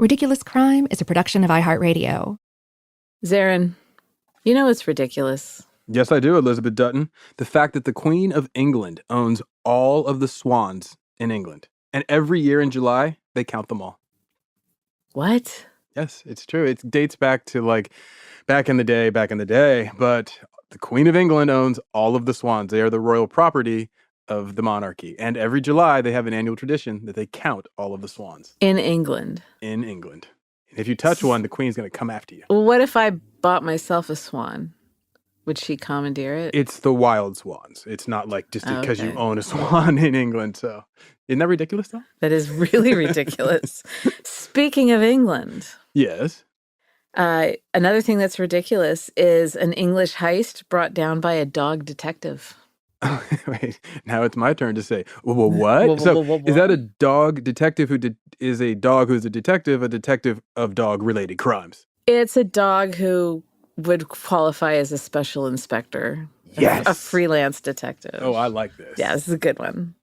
Ridiculous Crime is a production of iHeartRadio. Zaron, you know what's ridiculous? Yes, I do, Elizabeth Dutton. The fact that the Queen of England owns all of the swans in England. And every year in July, they count them all. What? Yes, it's true. It dates back to back in the day. But the Queen of England owns all of the swans. They are the royal property of the monarchy. And every July, they have an annual tradition that they count all of the swans. In England? In England. And if you touch one, the Queen's going to come after you. Well, what if I bought myself a swan? Would she commandeer it? It's the wild swans. It's not just because you own a swan in England. So isn't that ridiculous, though? That is really ridiculous. Speaking of England. Yes. Another thing that's ridiculous is an English heist brought down by a dog detective. Wait, now it's my turn to say, what? So is that a dog detective is a dog who's a detective of dog-related crimes? It's a dog who would qualify as a special inspector. Yes. A freelance detective. Oh, I like this. Yeah, this is a good one.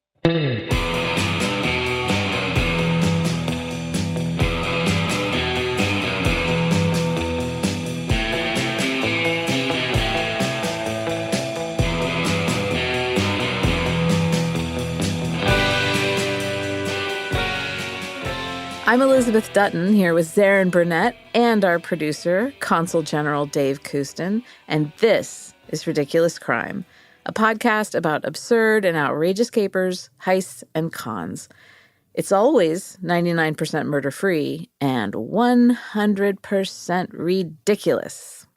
I'm Elizabeth Dutton, here with Zaron Burnett and our producer, Consul General Dave Kouston, and this is Ridiculous Crime, a podcast about absurd and outrageous capers, heists, and cons. It's always 99% murder-free and 100% ridiculous.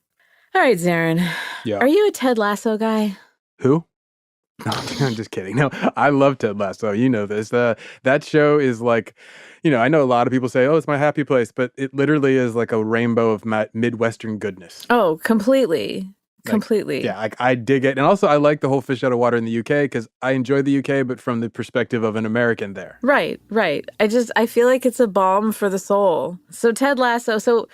All right, Zaron. Yeah. Are you a Ted Lasso guy? Who? No, I'm just kidding. No, I love Ted Lasso. You know this. That show is I know a lot of people say, oh, it's my happy place, but it literally is like a rainbow of Midwestern goodness. Oh, completely. Completely. Yeah, I dig it. And also, I like the whole fish out of water in the UK because I enjoy the UK, but from the perspective of an American there. Right. I feel like it's a balm for the soul. So Ted Lasso,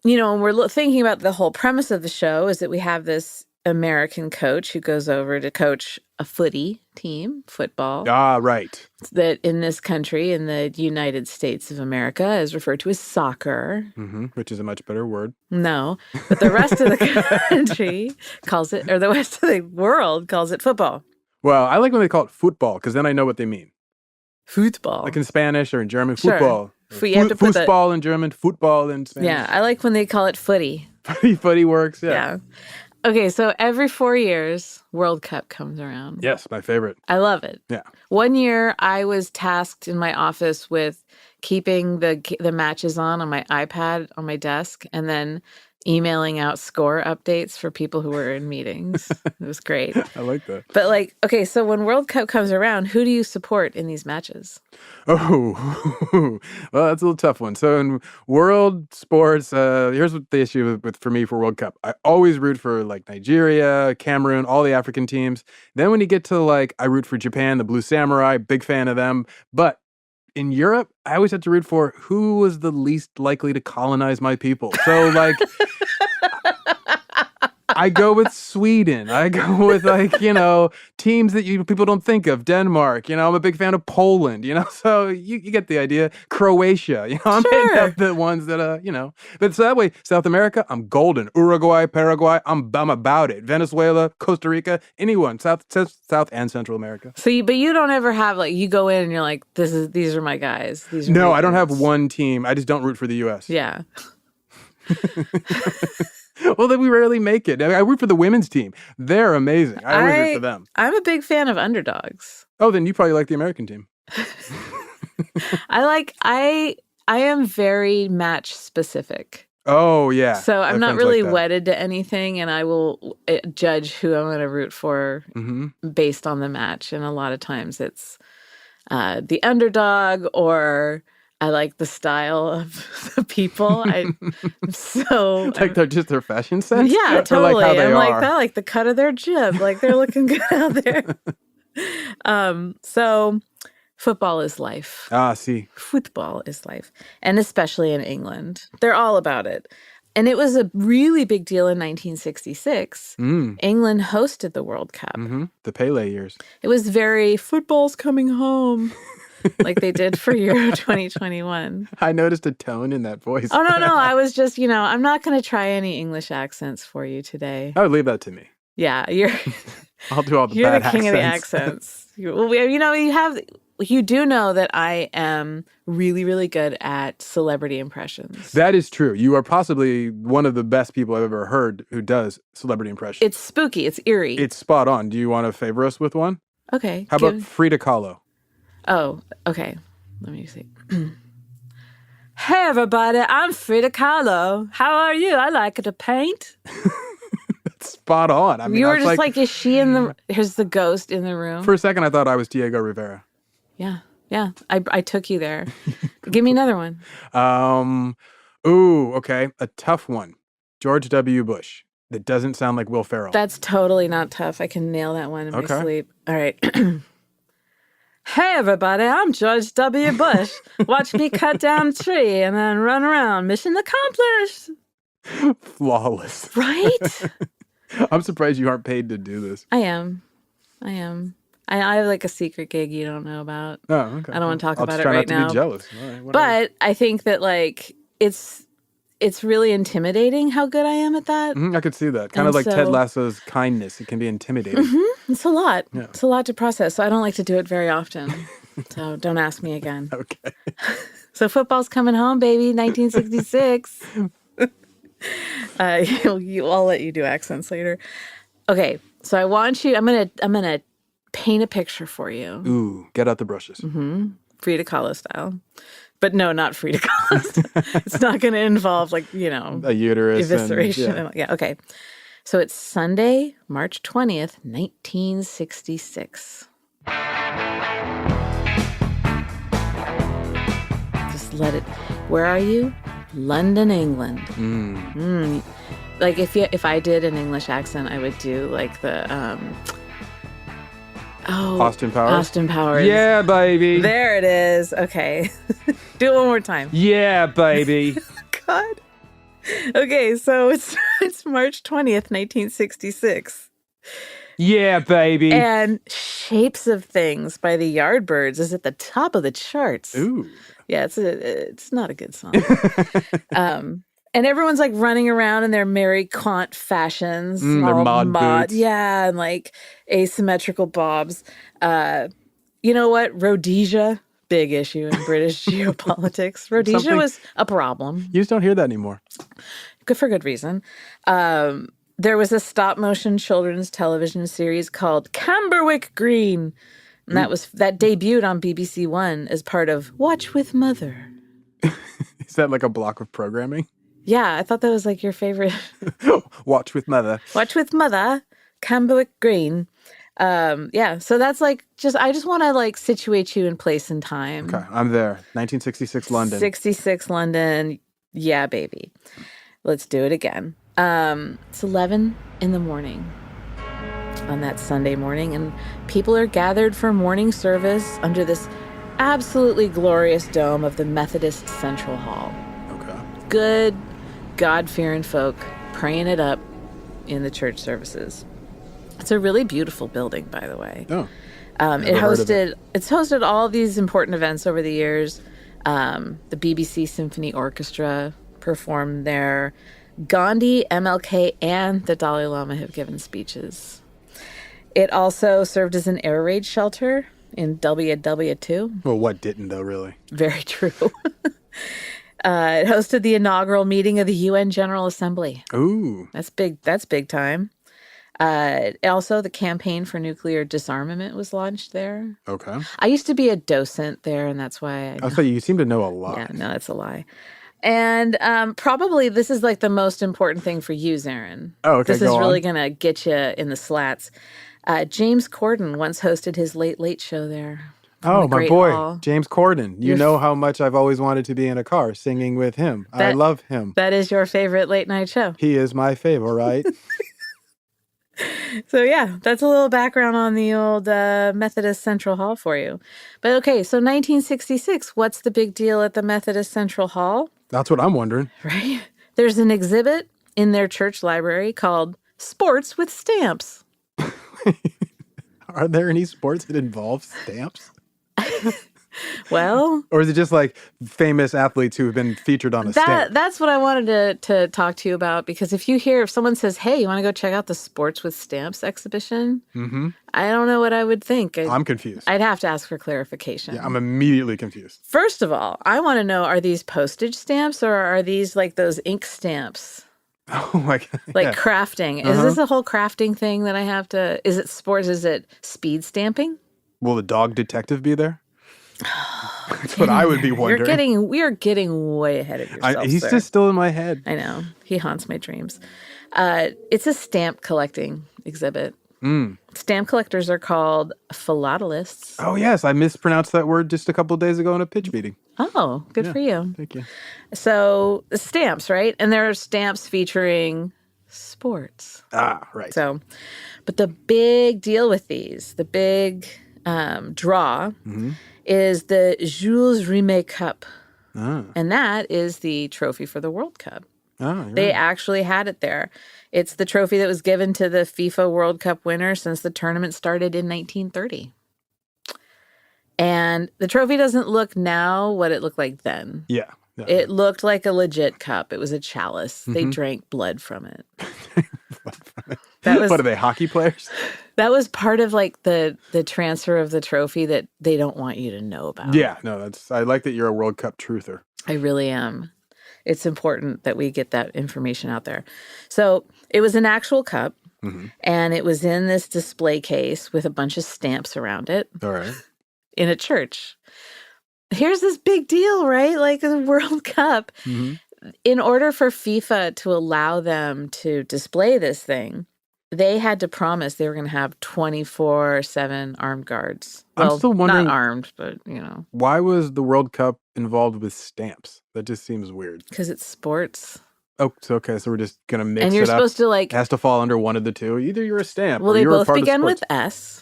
when we're thinking about the whole premise of the show is that we have this American coach who goes over to coach a footy team, football. Ah, right. That in this country, in the United States of America, is referred to as soccer. Mm-hmm, which is a much better word. No, but the rest of the country calls it, or the rest of the world calls it football. Well, I like when they call it football because then I know what they mean. Football. Like in Spanish or in German, sure. football. Football in German, football in Spanish. Yeah, I like when they call it footy. Footy works, yeah. Okay, so every 4 years, World Cup comes around. Yes, my favorite. I love it. Yeah. One year, I was tasked in my office with keeping the matches on my iPad on my desk and then emailing out score updates for people who were in meetings. It was great. I like that. But so when World Cup comes around, who do you support in these matches? Oh, well, that's a little tough one. So in world sports, here's what the issue for me for World Cup. I always root for Nigeria, Cameroon, all the African teams. Then when you get to I root for Japan, the Blue Samurai, big fan of them. But in Europe, I always had to root for who was the least likely to colonize my people. So I go with Sweden. I go with teams that people don't think of. Denmark. I'm a big fan of Poland. So you get the idea. Croatia. I'm hitting up the ones that But so that way, South America, I'm golden. Uruguay, Paraguay, I'm about it. Venezuela, Costa Rica, anyone. South and Central America. So, but you don't ever have you go in and you're like, these are my guys. No, I don't have one team. I just don't root for the U.S. Yeah. Well, then we rarely make it. I root for the women's team. They're amazing. I always root for them. I'm a big fan of underdogs. Oh, then you probably like the American team. I am very match specific. Oh, yeah. So I'm not really wedded to anything, and I will judge who I'm going to root for based on the match. And a lot of times it's the underdog, or I like the style of the people. They're just their fashion sense? Yeah, totally. Or how they I'm are. I like the cut of their jib. They're looking good out there. So football is life. Ah, see. Football is life. And especially in England. They're all about it. And it was a really big deal in 1966. England hosted the World Cup. Mm-hmm. The Pele years. It was very, football's coming home. like they did for Euro 2021. I noticed a tone in that voice. Oh, no. I was just, I'm not going to try any English accents for you today. I would leave that to me. Yeah, I'll do all the you're bad the king accents. of the accents. You do know that I am really, really good at celebrity impressions. That is true. You are possibly one of the best people I've ever heard who does celebrity impressions. It's spooky. It's eerie. It's spot on. Do you want to favor us with one? Okay. How about Frida Kahlo? Oh, okay. Let me see. Hey, everybody. I'm Frida Kahlo. How are you? I like to paint. That's spot on. I mean, You were just like, is she in the... Here's the ghost in the room. For a second, I thought I was Diego Rivera. Yeah. I took you there. Give me another one. Okay. A tough one. George W. Bush. That doesn't sound like Will Ferrell. That's totally not tough. I can nail that one in my sleep. All right. Hey, everybody. I'm George W. Bush. Watch me cut down a tree and then run around. Mission accomplished. Flawless. Right? I'm surprised you aren't paid to do this. I am. I have like a secret gig you don't know about. Oh, okay. I don't want to talk about it I'll right try not now. to be jealous. All right, but I think that like it's really intimidating how good I am at that. Mm-hmm, I could see that. Kind of like Ted Lasso's kindness. It can be intimidating. Mm-hmm. It's a lot. Yeah. It's a lot to process. So I don't like to do it very often. So don't ask me again. Okay. So football's coming home, baby. 1966. I'll let you do accents later. Okay. So I want you. I'm gonna paint a picture for you. Ooh, get out the brushes. Mm-hmm. Frida Kahlo style. But no, not Frida Kahlo style. It's not going to involve a uterus. Evisceration. Yeah, okay. So it's Sunday, March 20th, 1966. Just let it... Where are you? London, England. Like if I did an English accent, I would do like the... Austin Powers? Austin Powers. Yeah, baby. There it is. Okay. Do it one more time. Yeah, baby. God. Okay, so it's March 20th, 1966. Yeah, baby. And Shapes of Things by the Yardbirds is at the top of the charts. Ooh. Yeah, it's not a good song. And everyone's like running around in their Mary Quant fashions. Their mod boots. Yeah, and like asymmetrical bobs. You know what? Rhodesia, big issue in British geopolitics. Rhodesia was a problem. You just don't hear that anymore. Good for good reason. There was a stop-motion children's television series called Camberwick Green. And that debuted on BBC One as part of Watch with Mother. Is that like a block of programming? Yeah, I thought that was like your favorite. Watch with Mother. Watch with Mother, Camberwick Green. Yeah, so that's like I just want to like situate you in place and time. Okay, I'm there. 1966 London. 66 London. Yeah, baby. Let's do it again. It's 11 in the morning on that Sunday morning, and people are gathered for morning service under this absolutely glorious dome of the Methodist Central Hall. Okay. Good, God-fearing folk praying it up in the church services. It's a really beautiful building, by the way. Oh. It's hosted all these important events over the years. The BBC Symphony Orchestra performed there. Gandhi, MLK, and the Dalai Lama have given speeches. It also served as an air raid shelter in WW2. Well, what didn't, though, really? Very true. It hosted the inaugural meeting of the UN General Assembly. Ooh. That's big time. Also, the campaign for nuclear disarmament was launched there. Okay. I used to be a docent there, and that's why I'll say you seem to know a lot. Yeah, no, that's a lie. And probably this is like the most important thing for you, Zaron. Oh, okay, This is really going to get you in the slats. James Corden once hosted his Late Late Show there. Oh, my boy, James Corden. You know how much I've always wanted to be in a car singing with him. I love him. That is your favorite late night show. He is my favorite. So yeah, that's a little background on the old Methodist Central Hall for you. But okay, so 1966, what's the big deal at the Methodist Central Hall? That's what I'm wondering. Right? There's an exhibit in their church library called Sports with Stamps. Are there any sports that involve stamps? Well, Or is it just like famous athletes who have been featured on a stamp? that's what I wanted to talk to you about, because if someone says, hey, you want to go check out the Sports with Stamps exhibition? Mm-hmm. I don't know what I would think. I'm confused. I'd have to ask for clarification. Yeah, I'm immediately confused. First of all, I want to know, are these postage stamps or are these like those ink stamps? Oh my God. Like Yeah. crafting. Is this a whole crafting thing that I have to, is it sports? Is it speed stamping? Will the dog detective be there? That's what I would be wondering. We are getting way ahead of yourself, He's sir. just still in my head. I know. He haunts my dreams. It's a stamp collecting exhibit. Stamp collectors are called philatelists. Oh, yes. I mispronounced that word just a couple of days ago in a pitch meeting. Oh, good for you. Thank you. So the stamps, right? And there are stamps featuring sports. Ah, right. So, but the big deal with these, the big draw, is the Jules Rimet Cup. Ah. And that is the trophy for the World Cup. Oh, you're They right. actually had it there. It's the trophy that was given to the FIFA World Cup winner since the tournament started in 1930. And the trophy doesn't look now what it looked like then. Yeah. It looked like a legit cup. It was a chalice. They drank blood from it. What are they, hockey players? That was part of like the transfer of the trophy that they don't want you to know about. Yeah, no, I like that you're a World Cup truther. I really am. It's important that we get that information out there. So it was an actual cup, and it was in this display case with a bunch of stamps around it All right. in a church. Here's this big deal, right? Like the World Cup. In order for FIFA to allow them to display this thing, they had to promise they were going to have 24/7 armed guards. I'm still wondering, not armed, but why was the World Cup involved with stamps? That just seems weird. because it's sports. Oh, so okay, so we're just gonna mix And you're it up. supposed to like. It has to fall under one of the two. Either you're a stamp, Well, or they you're a both part begin of with sports. S,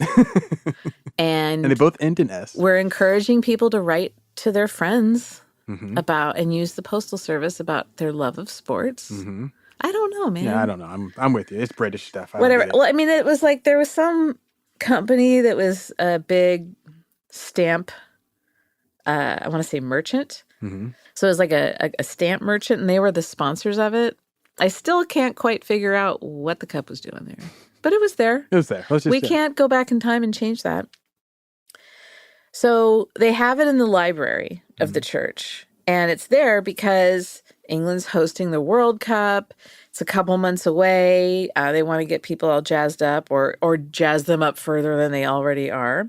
and And they both end in S. we're encouraging people to write to their friends about and use the postal service about their love of sports. I don't know, man. Yeah, I don't know. I'm with you. It's British stuff. I don't Whatever. get it. Well, I mean, it was like there was some company that was a big stamp. I want to say merchant. So it was like a stamp merchant, and they were the sponsors of it. I still can't quite figure out what the cup was doing there, but it was there. It was there. Let's just We can't go back in time and change that. So they have it in the library of the church, and it's there because England's hosting the World Cup. It's a couple months away. They want to get people all jazzed up or jazz them up further than they already are.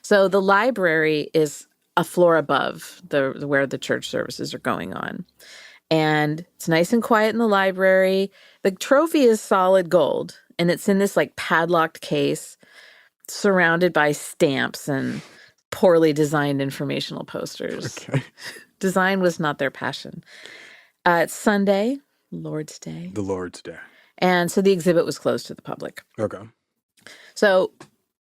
So the library is a floor above where the church services are going on. And it's nice and quiet in the library. The trophy is solid gold, and it's in this like padlocked case surrounded by stamps and poorly designed informational posters. Okay. Design was not their passion. It's Sunday, Lord's Day. The Lord's Day. And so the exhibit was closed to the public. Okay. So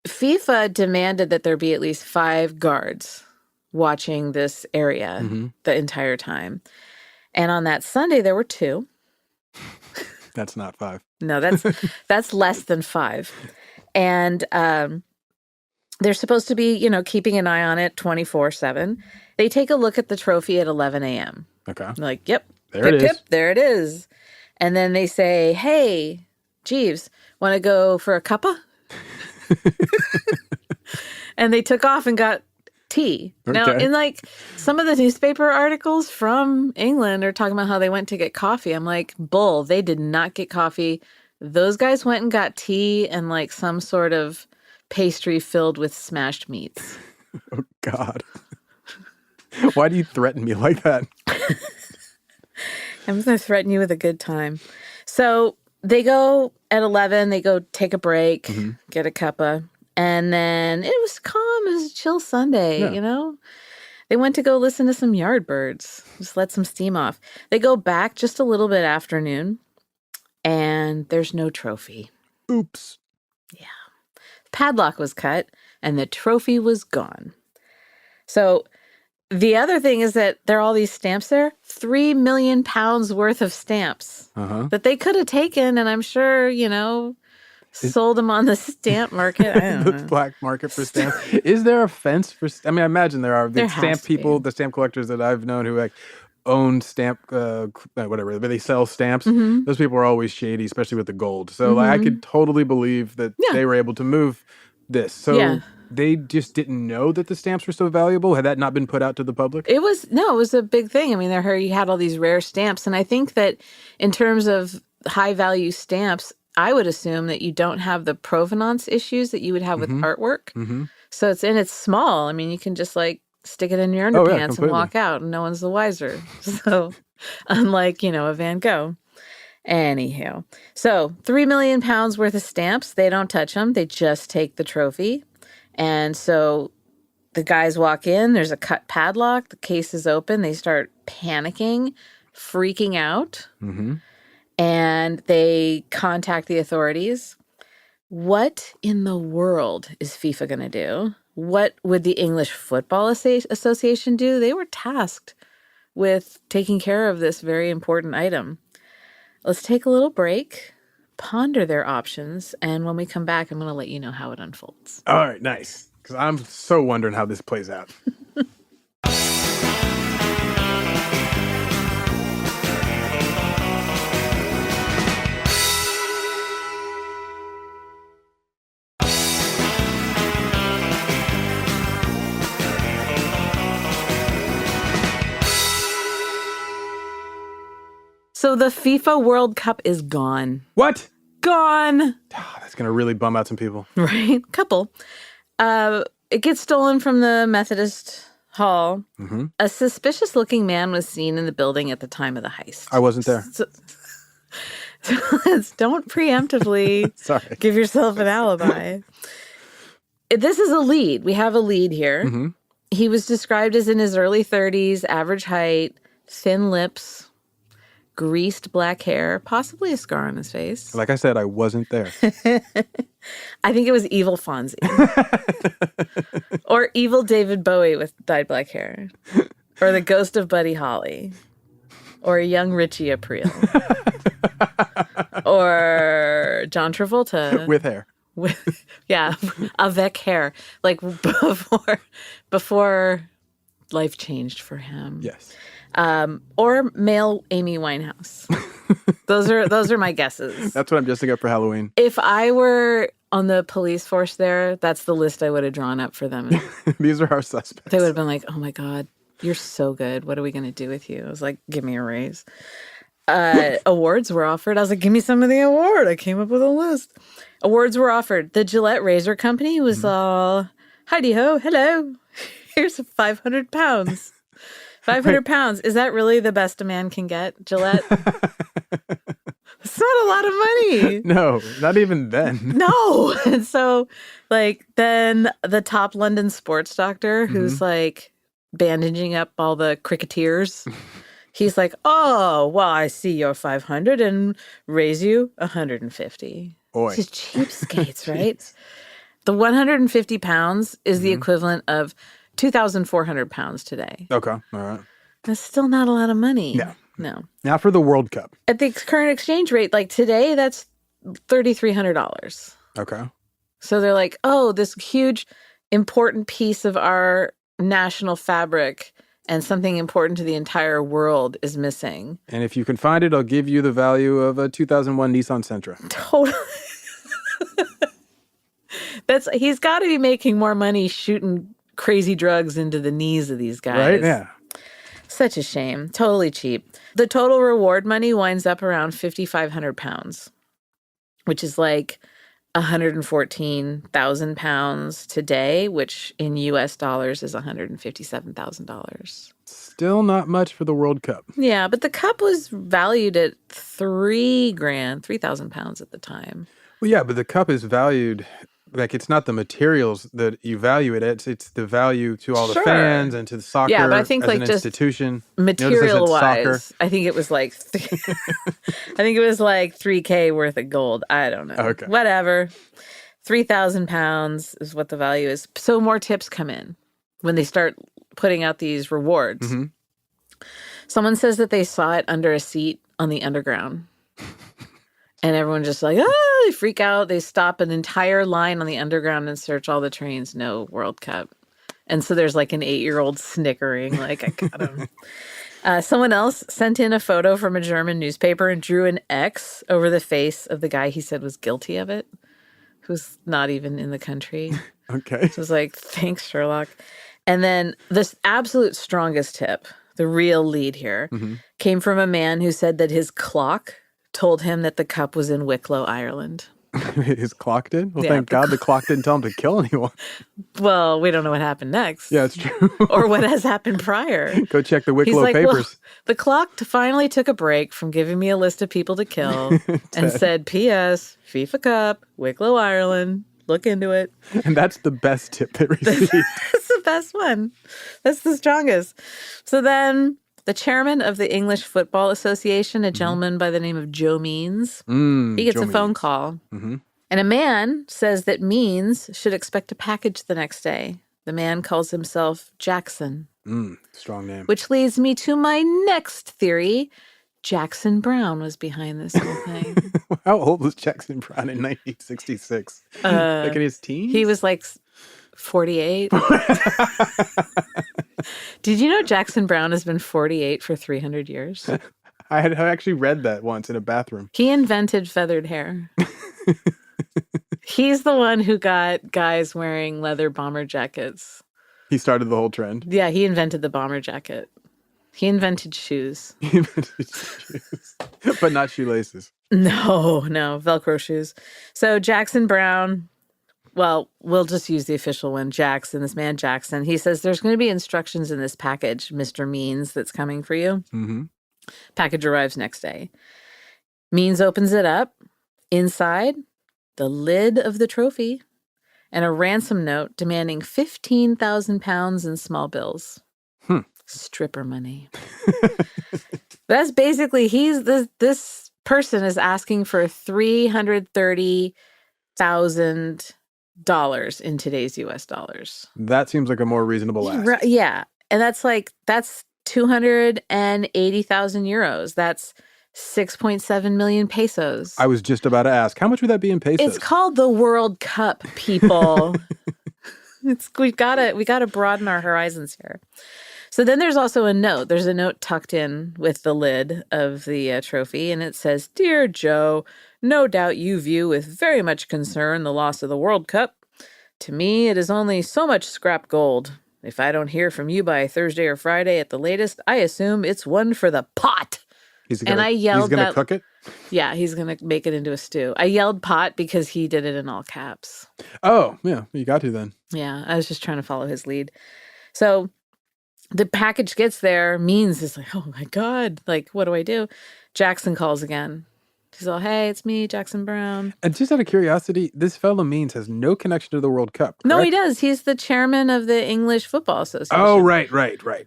FIFA demanded that there be at least 5 guards watching this area the entire time. And on that Sunday, there were 2. That's not 5. No, that's less than 5. And they're supposed to be, keeping an eye on it 24/7. They take a look at the trophy at 11 a.m. Okay. They're like, yep, There it is. there it is. And then they say, hey, Jeeves, want to go for a cuppa? And they took off and got tea. Now, Okay. in like some of the newspaper articles from England are talking about how they went to get coffee. I'm like, bull, they did not get coffee. Those guys went and got tea and like some sort of pastry filled with smashed meats. Oh, God. Why do you threaten me like that? I'm going to threaten you with a good time. So they go at 11, they go take a break, get a cuppa, and then it was calm. It was a chill Sunday, Yeah. They went to go listen to some Yardbirds, just let some steam off. They go back just a little bit afternoon, and there's no trophy. Oops. Padlock was cut, and the trophy was gone. So the other thing is that there are all these stamps there, 3 million pounds worth of stamps that they could have taken. And I'm sure, Sold them on the stamp market. I don't The know. black market for stamps. Is there a fence for? I mean, I imagine there are. The There has stamp to people, be. the stamp collectors that I've known who like own stamp, whatever, but they sell stamps. Mm-hmm. Those people are always shady, especially with the gold. So like, I Mm-hmm. could totally believe that Yeah. they were able to move this. So Yeah. they just didn't know that the stamps were so valuable. Had that not been put out to the public? It was a big thing. I mean, he had all these rare stamps. And I think that in terms of high value stamps, I would assume that you don't have the provenance issues that you would have with artwork. Mm-hmm. So it's small. I mean, you can just like stick it in your Oh, yeah, underpants and completely. walk out and no one's the wiser. So unlike, a Van Gogh. Anywho, so 3 million pounds worth of stamps. They don't touch them. They just take the trophy. And so the guys walk in, there's a cut padlock, the case is open, they start panicking, freaking out, Mm-hmm. and they contact the authorities. What in the world is FIFA going to do? What would the English Football Association do? They were tasked with taking care of this very important item. Let's take a little break, ponder their options, and when we come back, I'm going to let you know how it unfolds. All right, nice. Because I'm so wondering how this plays out. So the FIFA World Cup is gone. What? Gone. That's going to really bum out some people. Right? Couple. It gets stolen from the Methodist Hall. Mm-hmm. A suspicious-looking man was seen in the building at the time of the heist. I wasn't there. So don't preemptively Sorry. give yourself an alibi. This is a lead. We have a lead here. Mm-hmm. He was described as in his early 30s, average height, thin lips, greased black hair, possibly a scar on his face. Like I said, I wasn't there. I think it was evil Fonzie. Or evil David Bowie with dyed black hair. Or the ghost of Buddy Holly. Or a young Richie Aprile. Or John Travolta. With hair. Yeah, avec hair. Like before life changed for him. Yes. Or male Amy Winehouse. Those are my guesses. That's what I'm dressing up for Halloween. If I were on the police force there, that's the list I would have drawn up for them. These are our suspects. They would have been like, "Oh my God, you're so good. What are we going to do with you?" I was like, "Give me a raise." Awards were offered. I was like, "Give me some of the award." I came up with a list. Awards were offered. The Gillette Razor Company was all, "Heidi ho, hello. Here's 500 pounds." 500 pounds. Is that really the best a man can get, Gillette? It's not a lot of money. No, not even then. No. And so, then the top London sports doctor who's, bandaging up all the cricketers, he's like, "Oh, well, I see you're 500 and raise you 150. Oi. These cheapskates, right? The 150 pounds is the equivalent of 2,400 pounds today. Okay, all right. That's still not a lot of money. No. Now for the World Cup. At the current exchange rate, like today, that's $3,300. Okay. So they're like, "Oh, this huge, important piece of our national fabric and something important to the entire world is missing." And if you can find it, I'll give you the value of a 2001 Nissan Sentra. Totally. He's got to be making more money shooting crazy drugs into the knees of these guys. Right? Yeah. Such a shame. Totally cheap. The total reward money winds up around 5,500 pounds, which is like 114,000 pounds today, which in US dollars is $157,000. Still not much for the World Cup. Yeah, but the cup was valued at £3,000 at the time. Well, yeah, but the cup is valued, like it's not the materials that you value it at, it's the value to all the Sure. fans and to the soccer Yeah, but I think as like an just institution. material-wise, I think it was like I think it was like $3,000 worth of gold. I don't know. Okay. Whatever. 3,000 pounds is what the value is. So more tips come in when they start putting out these rewards. Mm-hmm. Someone says that they saw it under a seat on the underground. And everyone's just like, really freak out. They stop an entire line on the underground and search all the trains. No World Cup. And so there's like an 8-year-old snickering, like, I got him. Someone else sent in a photo from a German newspaper and drew an X over the face of the guy he said was guilty of it, who's not even in the country. Okay. So it was like, thanks, Sherlock. And then this absolute strongest tip, the real lead here, came from a man who said that his clock told him that the cup was in Wicklow, Ireland. His clock did? Well, Yeah, thank God the clock didn't tell him to kill anyone. Well, we don't know what happened next. Yeah, it's true. Or what has happened prior. Go check the He's Wicklow like, papers. well, the clock finally took a break from giving me a list of people to kill and said, P.S. FIFA Cup, Wicklow, Ireland. Look into it. And that's the best tip they received. That's the best one. That's the strongest. So then the chairman of the English Football Association, a gentleman by the name of Joe Means, he gets Joe a phone Means. call. And a man says that Means should expect a package the next day. The man calls himself Jackson. Strong name. Which leads me to my next theory. Jackson Brown was behind this whole thing. How old was Jackson Brown in 1966? Like in his teens? He was like 48. Did you know Jackson Brown has been 48 for 300 years? I had actually read that once in a bathroom. He invented feathered hair. He's the one who got guys wearing leather bomber jackets. He started the whole trend. Yeah, he invented the bomber jacket. He invented shoes. He invented shoes, but not shoelaces. No, Velcro shoes. So Jackson Brown, well, we'll just use the official one, Jackson, this man Jackson. He says there's going to be instructions in this package, Mr. Means, that's coming for you. Package arrives next day. Means opens it up. Inside, the lid of the trophy and a ransom note demanding 15,000 pounds in small bills. Stripper money. That's basically, this person is asking for $330,000 in today's US dollars. That seems like a more reasonable ask. Yeah. And that's 280,000 euros. That's 6.7 million pesos. I was just about to ask, how much would that be in pesos? It's called the World Cup, people. we gotta broaden our horizons here. So then there's also a note. There's a note tucked in with the lid of the trophy, and it says, Dear Joe, no doubt you view with very much concern the loss of the World Cup. To me, it is only so much scrap gold. If I don't hear from you by Thursday or Friday at the latest, I assume it's one for the pot. He's going to cook it? Yeah, he's going to make it into a stew. I yelled pot because he did it in all caps. Oh, yeah, you got to then. Yeah, I was just trying to follow his lead. So the package gets there. Means is like, oh my God, like, what do I do? Jackson calls again. He's all, hey, it's me, Jackson Brown. And just out of curiosity, this fellow Means has no connection to the World Cup, correct? No, he does. He's the chairman of the English Football Association. Oh, right.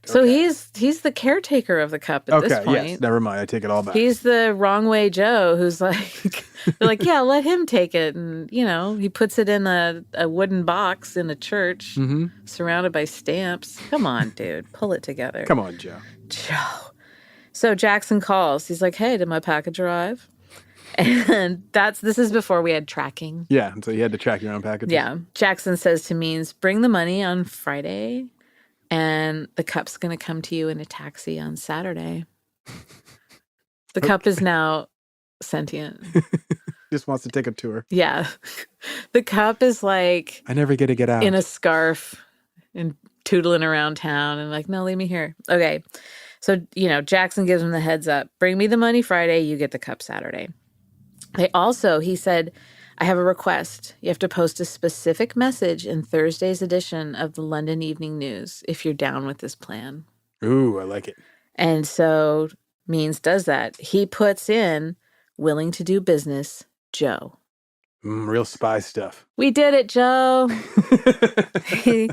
So Okay. he's the caretaker of the cup at this point. Yes, never mind. I take it all back. He's the wrong way Joe who's like, they're like, yeah, let him take it. And, he puts it in a wooden box in a church surrounded by stamps. Come on, dude. Pull it together. Come on, Joe. So Jackson calls. He's like, hey, did my package arrive? And this is before we had tracking. Yeah, and so you had to track your own packages. Yeah. Jackson says to Means, bring the money on Friday, and the cup's going to come to you in a taxi on Saturday. The cup is now sentient. Just wants to take a tour. Yeah. The cup is like... I never get to get out. In a scarf and tootling around town and like, no, leave me here. Okay. So, Jackson gives him the heads up. Bring me the money Friday, you get the cup Saturday. He said, I have a request. You have to post a specific message in Thursday's edition of the London Evening News if you're down with this plan. Ooh, I like it. And so Means does that. He puts in, willing to do business, Joe. Real spy stuff. We did it, Joe. he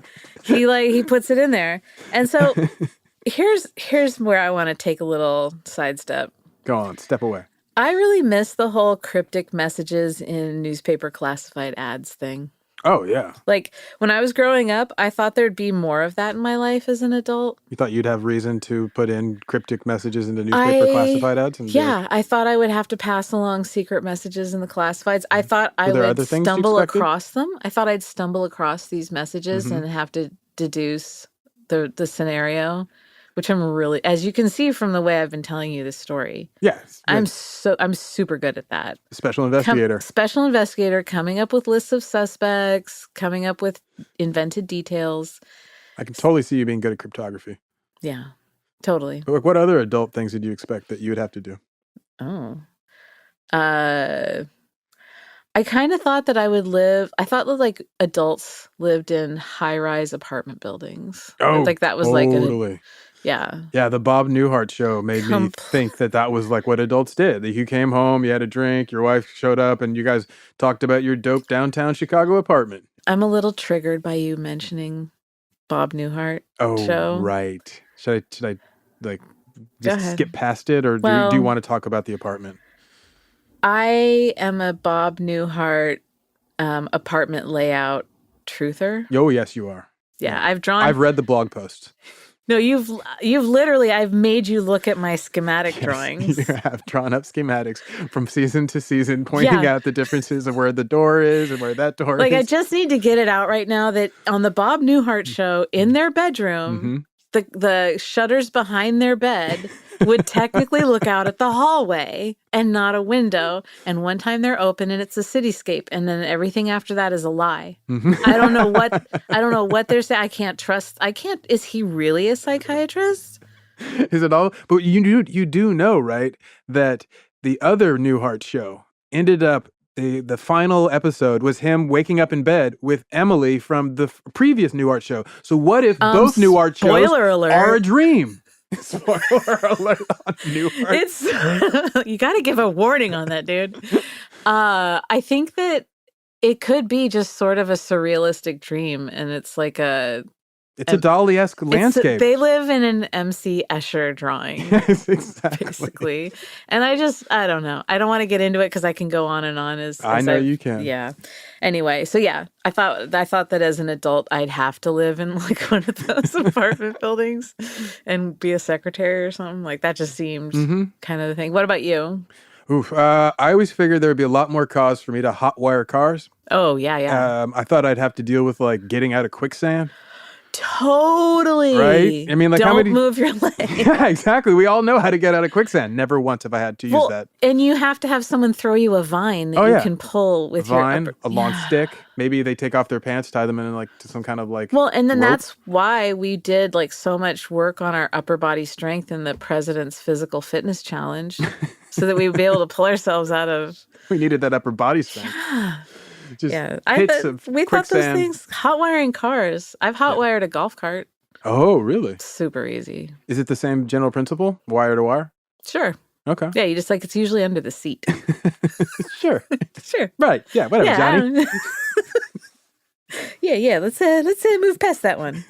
puts it in there. And so here's where I want to take a little sidestep. Go on, step away. I really miss the whole cryptic messages in newspaper classified ads thing. Oh, yeah. Like, when I was growing up, I thought there'd be more of that in my life as an adult. You thought you'd have reason to put in cryptic messages into newspaper classified ads? Yeah, I thought I would have to pass along secret messages in the classifieds. I thought I would stumble across them. I thought I'd stumble across these messages and have to deduce the scenario, which I'm really, as you can see from the way I've been telling you this story. Yes. I'm super good at that. Special investigator. Special investigator, coming up with lists of suspects, coming up with invented details. I can totally see you being good at cryptography. Yeah, totally. But what other adult things did you expect that you would have to do? Oh. I kind of thought that I thought that like adults lived in high-rise apartment buildings. Oh, like that was totally. Yeah. Yeah, the Bob Newhart show made me think that was like what adults did. That you came home, you had a drink, your wife showed up, and you guys talked about your dope downtown Chicago apartment. I'm a little triggered by you mentioning Bob Newhart show. Oh, right. Should I like just skip past it, or do you want to talk about the apartment? I am a Bob Newhart apartment layout truther. Oh, yes, you are. Yeah, I've read the blog posts. No, you've literally, I've made you look at my schematic drawings. You have drawn up schematics from season to season, pointing out the differences of where the door is and where that door is. Like, I just need to get it out right now that on the Bob Newhart show, in their bedroom, the shutters behind their bed would technically look out at the hallway and not a window. And one time they're open and it's a cityscape, and then everything after that is a lie. I don't know what they're saying. Is he really a psychiatrist? Is it all? But you do know, right, that the other Newhart show ended up, the final episode was him waking up in bed with Emily from the previous Newhart show. So what if both Newhart shows are a dream? Spoiler alert on Newhart. You got to give a warning on that, dude. I think that it could be just sort of a surrealistic dream, and it's like it's a Dali-esque landscape. They live in an MC Escher drawing. Yes, exactly. Basically. And I don't know. I don't want to get into it because I can go on and on. I know you can. Yeah. Anyway, so yeah, I thought that as an adult, I'd have to live in like one of those apartment buildings and be a secretary or something. Like that just seemed kind of the thing. What about you? Oof. I always figured there would be a lot more cause for me to hotwire cars. Oh, yeah. I thought I'd have to deal with like getting out of quicksand. Totally. Right? I mean, like, don't move your leg. Yeah, exactly. We all know how to get out of quicksand. Never once have I had to use that. And you have to have someone throw you a vine that you can pull with a long stick. Maybe they take off their pants, tie them in like to some kind of like and then rope. That's why we did like so much work on our upper body strength in the President's Physical Fitness Challenge so that we would be able to pull ourselves out of. We needed that upper body strength. Just we thought those things. Hot wiring cars. I've hot wired a golf cart. Oh, really? Super easy. Is it the same general principle? Wire to wire? Sure. Okay. Yeah, you just like it's usually under the seat. Sure. Sure. Right. Yeah. Whatever, Johnny. Yeah. Let's move past that one.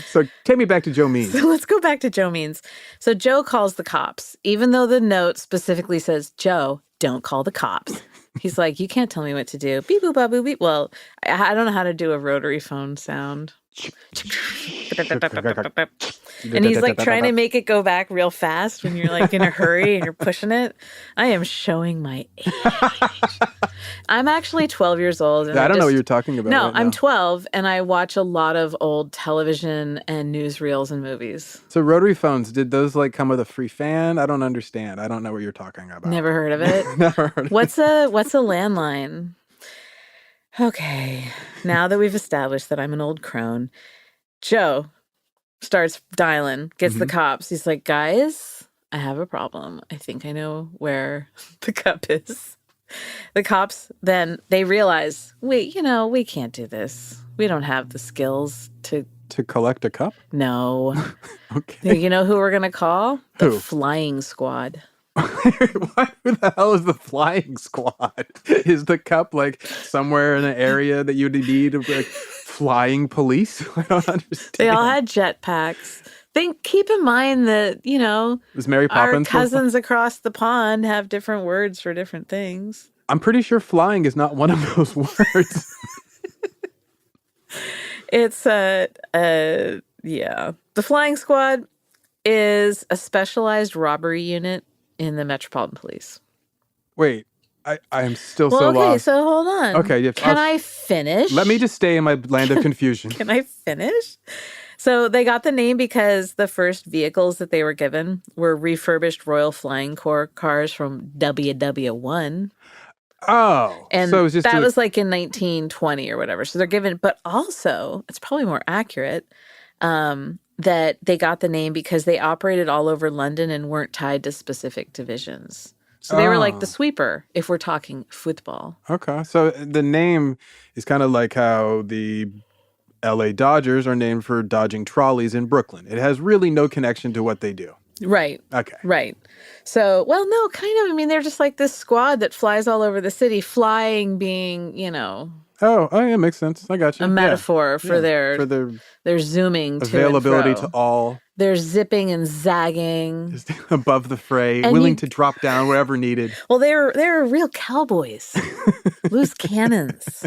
So take me back to Joe Means. So let's go back to Joe Means. So Joe calls the cops, even though the note specifically says, Joe, don't call the cops. He's like, you can't tell me what to do. Beep, boop, ba, boop, beep. Well, I don't know how to do a rotary phone sound. And he's like trying to make it go back real fast when you're like in a hurry and you're pushing it. I am showing my age. I'm actually 12 years old. And I don't know what you're talking about. No, right I'm now. 12 and I watch a lot of old television and newsreels and movies. So rotary phones, did those like come with a free fan? I don't understand. I don't know what you're talking about. Never heard of it. Never heard of What's a landline? Okay, now that we've established that I'm an old crone, Joe starts dialing, gets the cops. He's like, guys, I have a problem. I think I know where the cup is. The cops, then they realize, wait, we can't do this. We don't have the skills to collect a cup? No. Okay. You know who we're going to call? Who? The flying squad. What? Who the hell is the flying squad? Is the cup like somewhere in an area that you'd need like flying police? I don't understand. They all had jetpacks. Keep in mind that, was Mary Poppins our cousins across the pond have different words for different things. I'm pretty sure flying is not one of those words. It's yeah. The Flying Squad is a specialized robbery unit in the Metropolitan Police. Wait, I am still Well, so okay, lost. so hold on. Okay, yes, Can I finish? Let me just stay in my land of confusion. Can I finish? So they got the name because the first vehicles that they were given were refurbished Royal Flying Corps cars from WW1. Oh, And so it was just that was like in 1920 or whatever. So they're given, but also it's probably more accurate that they got the name because they operated all over London and weren't tied to specific divisions. So they were like the sweeper, if we're talking football. Okay, so the name is kind of like how the LA Dodgers are named for dodging trolleys in Brooklyn. It has really no connection to what they do. Right. Okay. Right. So, well, no, kind of. I mean, they're just like this squad that flies all over the city, flying being, Oh, yeah, makes sense. I got you. a metaphor for their their zooming availability to and to fro. all, They're zipping and zagging. just above the fray, And willing you- to drop down wherever needed. Well, they're real cowboys, loose cannons.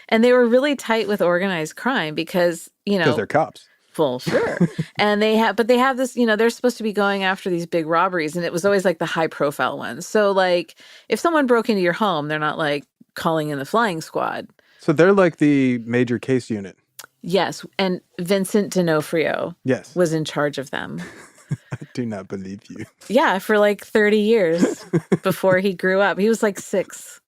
And they were really tight with organized crime because, Because they're cops. Well, sure. And they have this, they're supposed to be going after these big robberies, and it was always like the high profile ones. So like if someone broke into your home, they're not like calling in the flying squad. So they're like the major case unit. Yes. And Vincent D'Onofrio Yes. was in charge of them. I do not believe you. Yeah, for like 30 years before he grew up. He was like 6.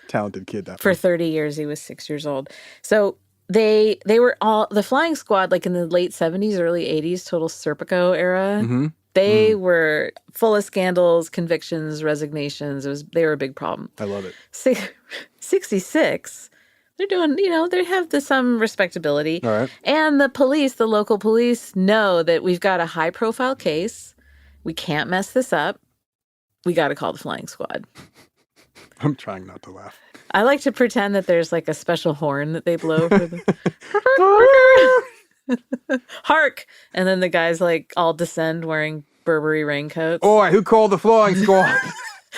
Talented kid. That For one. 30 years, he was 6 years old. So they were all the flying squad, like in the late 70s, early 80s, total Serpico era. Mm-hmm. They were full of scandals, convictions, resignations. They were a big problem. I love it. 66, they're doing, they have some respectability. All right. And the local police know that we've got a high profile case. We can't mess this up. We got to call the flying squad. I'm trying not to laugh. I like to pretend that there's like a special horn that they blow for the hark, and then the guys like all descend wearing Burberry raincoats. Oi, who called the flying squad?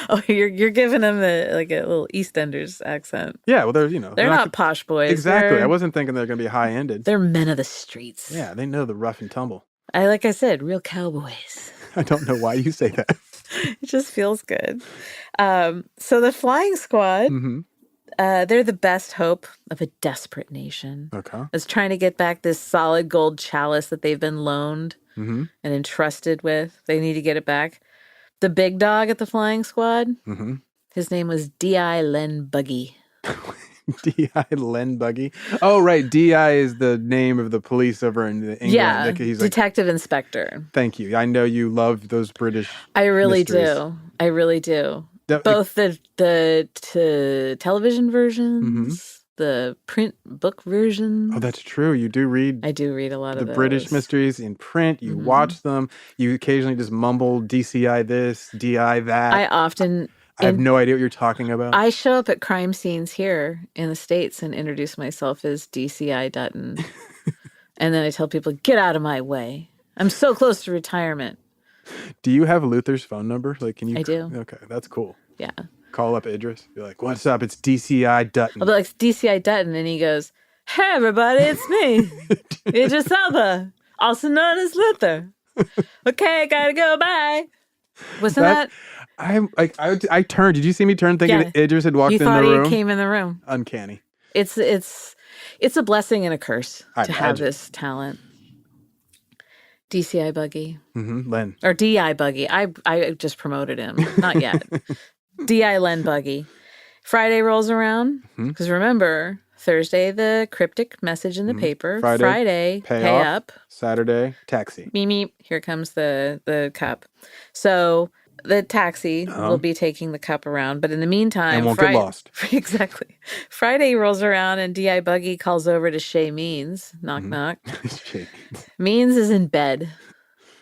Oh, you're giving them a little EastEnders accent. Yeah, well, they're Not posh boys. Exactly. I wasn't thinking they're going to be high-ended. They're men of the streets. Yeah, they know the rough and tumble. Like I said, real cowboys. I don't know why you say that. It just feels good. So the flying squad, Mm-hmm. they're the best hope of a desperate nation. Okay. That's trying to get back this solid gold chalice that they've been loaned Mm-hmm. and entrusted with. They need to get it back. The big dog at the flying squad, Mm-hmm. his name was D.I. Len Buggy. D.I. Len Buggy. Oh, right. D.I. is the name of the police over in England. Yeah, He's like, detective inspector. thank you. I know you love those British. I really mysteries. do. I really do. That- Both the television versions, the print book versions. Oh, that's true. You do read I do read a lot the of those. British mysteries in print. You watch them. You occasionally just mumble DCI this, DI that. I have no idea what you're talking about. I show up at crime scenes here in the States and introduce myself as DCI Dutton. And then I tell people, get out of my way. I'm so close to retirement. Do you have Luther's phone number? Like, can you? I do. Okay, that's cool. Yeah. Call up Idris. Be like, what's up? It's DCI Dutton. I'll be like, DCI Dutton. And he goes, hey, everybody, it's me. Idris Elba, also known as Luther. Okay, gotta go. Bye. Wasn't that? I turned. Did you see me turn thinking Yeah. that Idris had walked You in the thought room? he came in the room. Uncanny. It's a blessing and a curse I to have imagine. this talent. DCI Buggy. Mm-hmm. Len. Or DI Buggy. I just promoted him. Not yet. DI Len Buggy. Friday rolls around. Because remember, Thursday, the cryptic message in the paper. Friday, pay up. Saturday, taxi. Meep, meep. Here comes the cup. So the taxi will be taking the cup around. But in the meantime, And won't get lost. Exactly. Friday rolls around and DI Buggy calls over to Shay Means. Knock, knock. Shit. Means is in bed.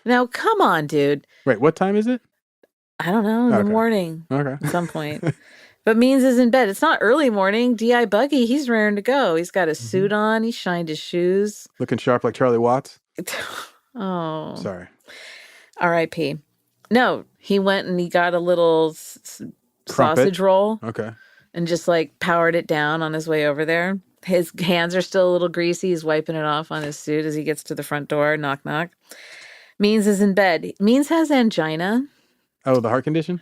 Now, come on, dude. Wait, what time is it? I don't know. In the Okay. morning Okay. at some point. But Means is in bed. It's not early morning. DI Buggy, he's raring to go. He's got a suit on. He shined his shoes. Looking sharp like Charlie Watts? Oh. Sorry. R.I.P. No, he went and he got a little Crumpet. sausage roll Okay. and just like powered it down on his way over there. His hands are still a little greasy. He's wiping it off on his suit as he gets to the front door. Knock, knock. Means is in bed. Means has angina. Oh, the heart condition?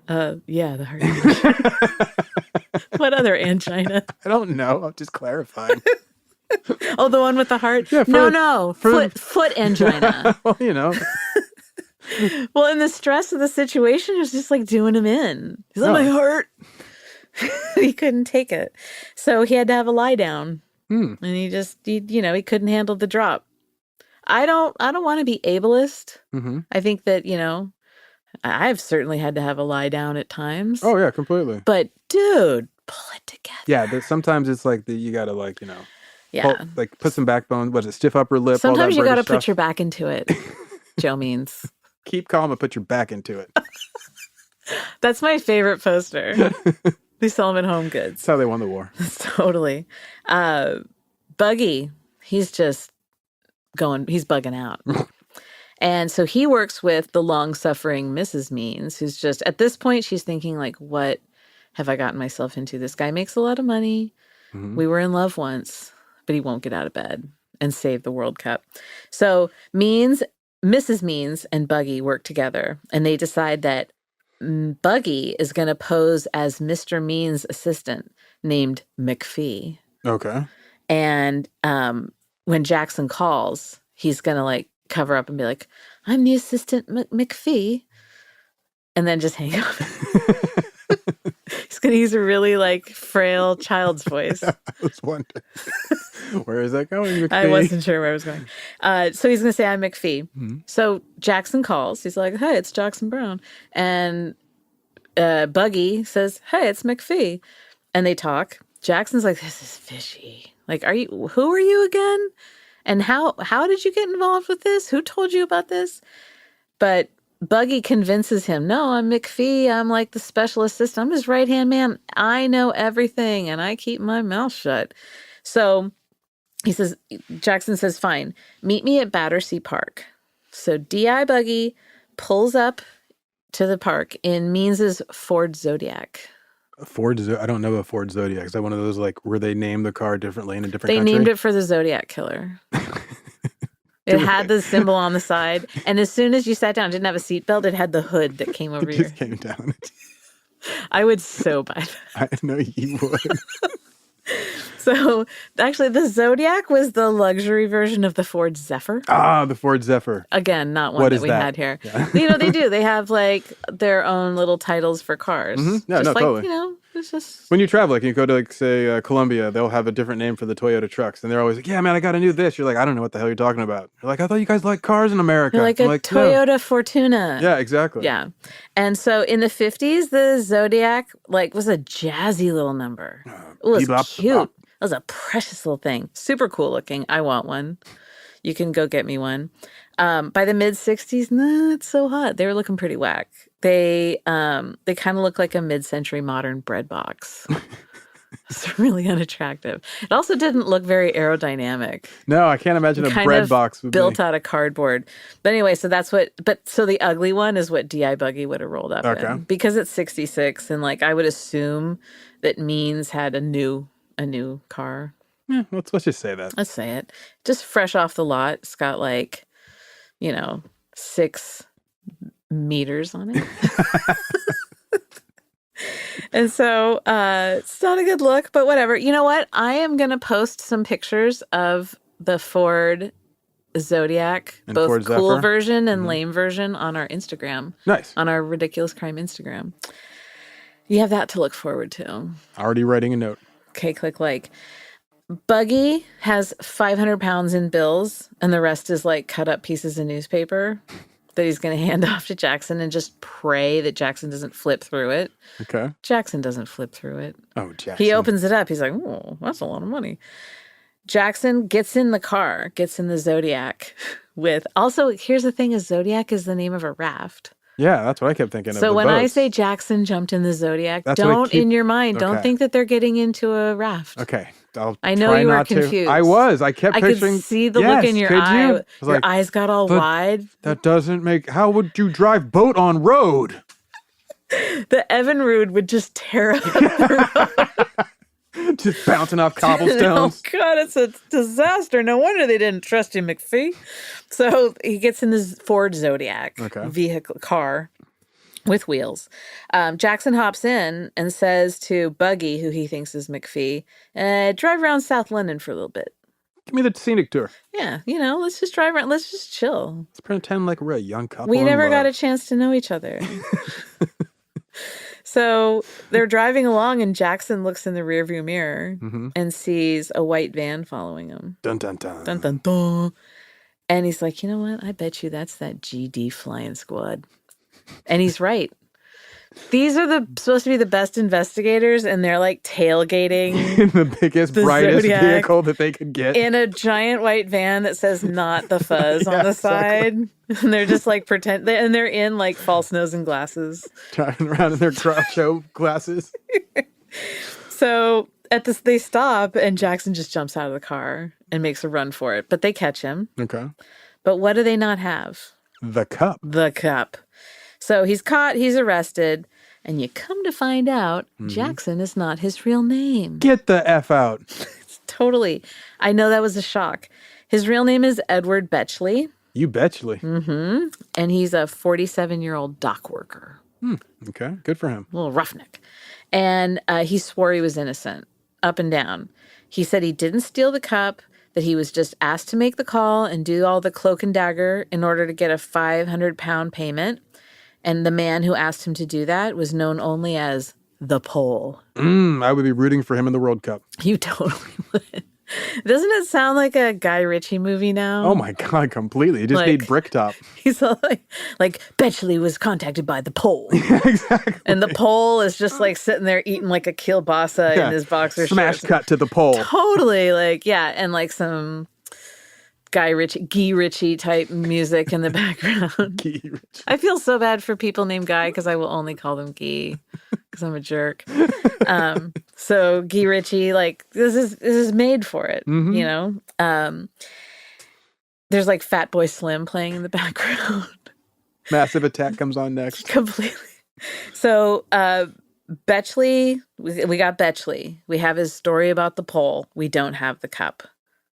Yeah, the heart condition. What other angina? I don't know. I'm just clarifying. Oh, the one with the heart? Yeah, foot angina. Well, you know. Well, in the stress of the situation, it was just like doing him in. He's like, my heart. He couldn't take it. So he had to have a lie down. And he couldn't handle the drop. I don't want to be ableist. Mm-hmm. I think that, I've certainly had to have a lie down at times. Oh, yeah, completely. But dude, pull it together. Yeah, sometimes it's like you got to yeah. put some backbone. What is it, stiff upper lip? Sometimes you got to put your back into it, Joe Means. Keep calm and put your back into it. That's my favorite poster. They sell them at Home Goods. That's how they won the war. Totally. Buggy, he's bugging out. And so he works with the long-suffering Mrs. Means, who's just, at this point, she's thinking, like, what have I gotten myself into? This guy makes a lot of money. Mm-hmm. We were in love once, but he won't get out of bed and save the World Cup. So Mrs. Means and Buggy work together, and they decide that Buggy is going to pose as Mr. Means' assistant named McPhee. Okay. And when Jackson calls, he's going to cover up and be like, I'm the assistant McPhee. And then just hang up. He's going to use a really frail child's voice. I was wondering. Where is that going, McPhee? I wasn't sure where I was going. So he's going to say, I'm McPhee. Mm-hmm. So Jackson calls. He's like, hey, it's Jackson Brown. And Buggy says, hey, it's McPhee. And they talk. Jackson's like, this is fishy. Who are you again? And how did you get involved with this? Who told you about this? But Buggy convinces him, no, I'm McPhee. I'm the special assistant. I'm his right-hand man. I know everything, and I keep my mouth shut. So Jackson says, fine, meet me at Battersea Park. So D.I. Buggy pulls up to the park in Means' Ford Zodiac. I don't know about Ford Zodiac. Is that one of those where they name the car differently in a different country? They named it for the Zodiac Killer. It had the symbol on the side. And as soon as you sat down, it didn't have a seatbelt. It had the hood that came over It just came down. I would so buy that. I know you would. So actually, the Zodiac was the luxury version of the Ford Zephyr. Ah, the Ford Zephyr. Again, not one that we had here. Yeah. They do. They have their own little titles for cars. Mm-hmm. Yeah, totally. It's just... When you travel, you go to say Colombia, they'll have a different name for the Toyota trucks. And they're always like, yeah, man, I got to do this. You're like, I don't know what the hell you're talking about. You're like, I thought you guys liked cars in America. You're like a Toyota Fortuna. Yeah, exactly. Yeah. And so in the 50s, the Zodiac was a jazzy little number. It was cute. It was a precious little thing. Super cool looking. I want one. You can go get me one. By the mid 60s, it's so hot. They were looking pretty whack. They kind of look like a mid-century modern bread box. It's really unattractive. It also didn't look very aerodynamic. No, I can't imagine a bread box would built out of cardboard. But anyway, so the ugly one is what D.I. Buggy would have rolled up in. Because it's 66, and I would assume that Means had a new car. Yeah, let's just say that. Let's say it. Just fresh off the lot. It's got 6 meters on it. And so it's not a good look, but whatever. You know what? I am going to post some pictures of the Ford Zodiac, and both Ford cool Zephyr version and lame version, on our Instagram. Nice. On our Ridiculous Crime Instagram. You have that to look forward to. Already writing a note. Okay, click like. Buggy has 500 pounds in bills, and the rest is cut up pieces of newspaper that he's going to hand off to Jackson and just pray that Jackson doesn't flip through it. Okay. Jackson doesn't flip through it. Oh, Jackson. He opens it up. He's like, oh, that's a lot of money. Jackson gets in the Zodiac with... Also, here's the thing, Zodiac is the name of a raft. Yeah, that's what I kept thinking of. So when I say Jackson jumped in the Zodiac, in your mind, don't think that they're getting into a raft. Okay. I know you were confused. I was. I kept picturing... I could see the look in your eye. Your eyes got all wide. That doesn't make... How would you drive boat on road? The Evinrude would just tear up the road. Just bouncing off Oh, cobblestones. God, it's a disaster. No wonder they didn't trust you, McPhee. So he gets in this Ford Zodiac car with wheels. Jackson hops in and says to Buggy, who he thinks is McPhee, drive around South London for a little bit. Give me the scenic tour. Yeah, let's just drive around. Let's just chill. Let's pretend like we're a young couple. We never got a chance to know each other. So they're driving along, and Jackson looks in the rearview mirror and sees a white van following him. Dun, dun, dun. Dun, dun, dun. And he's like, you know what? I bet you that's that GD flying squad. And he's right. These are supposed to be the best investigators, and they're like tailgating In the biggest, brightest Zodiac vehicle that they could get. in a giant white van that says "Not the Fuzz" on the side. And they're just like and they're in like false nose and glasses, Driving around in their Groucho glasses. So they stop, and Jackson just jumps out of the car and makes a run for it. But they catch him. Okay. But what do they not have? The cup. The cup. So he's caught, he's arrested, and you come to find out Jackson is not his real name. Get the F out. Totally. I know that was a shock. His real name is Edward Betchley. You betchly. And he's a 47-year-old dock worker. Okay. Good for him. A little roughneck. And he swore he was innocent, up and down. He said he didn't steal the cup, that he was just asked to make the call and do all the cloak and dagger in order to get a 500-pound payment. And the man who asked him to do that was known only as the Pole. I would be rooting for him in the World Cup. You totally would. Doesn't it sound like a Guy Ritchie movie now? Oh my God, completely. You just need Bricktop. He's all like Betchley was contacted by the Pole. Exactly. And the Pole is just like sitting there eating like a kielbasa in his boxer Smash shorts. cut to the pole. Totally. And like some Guy Ritchie type music in the background. Guy Ritchie. I feel so bad for people named Guy because I will only call them Guy because I'm a jerk. So Guy Ritchie, this is made for it, you know? There's like Fatboy Slim playing in the background. Massive Attack comes on next. Completely. So Betchley, we got Betchley. We have his story about the pole. We don't have the cup.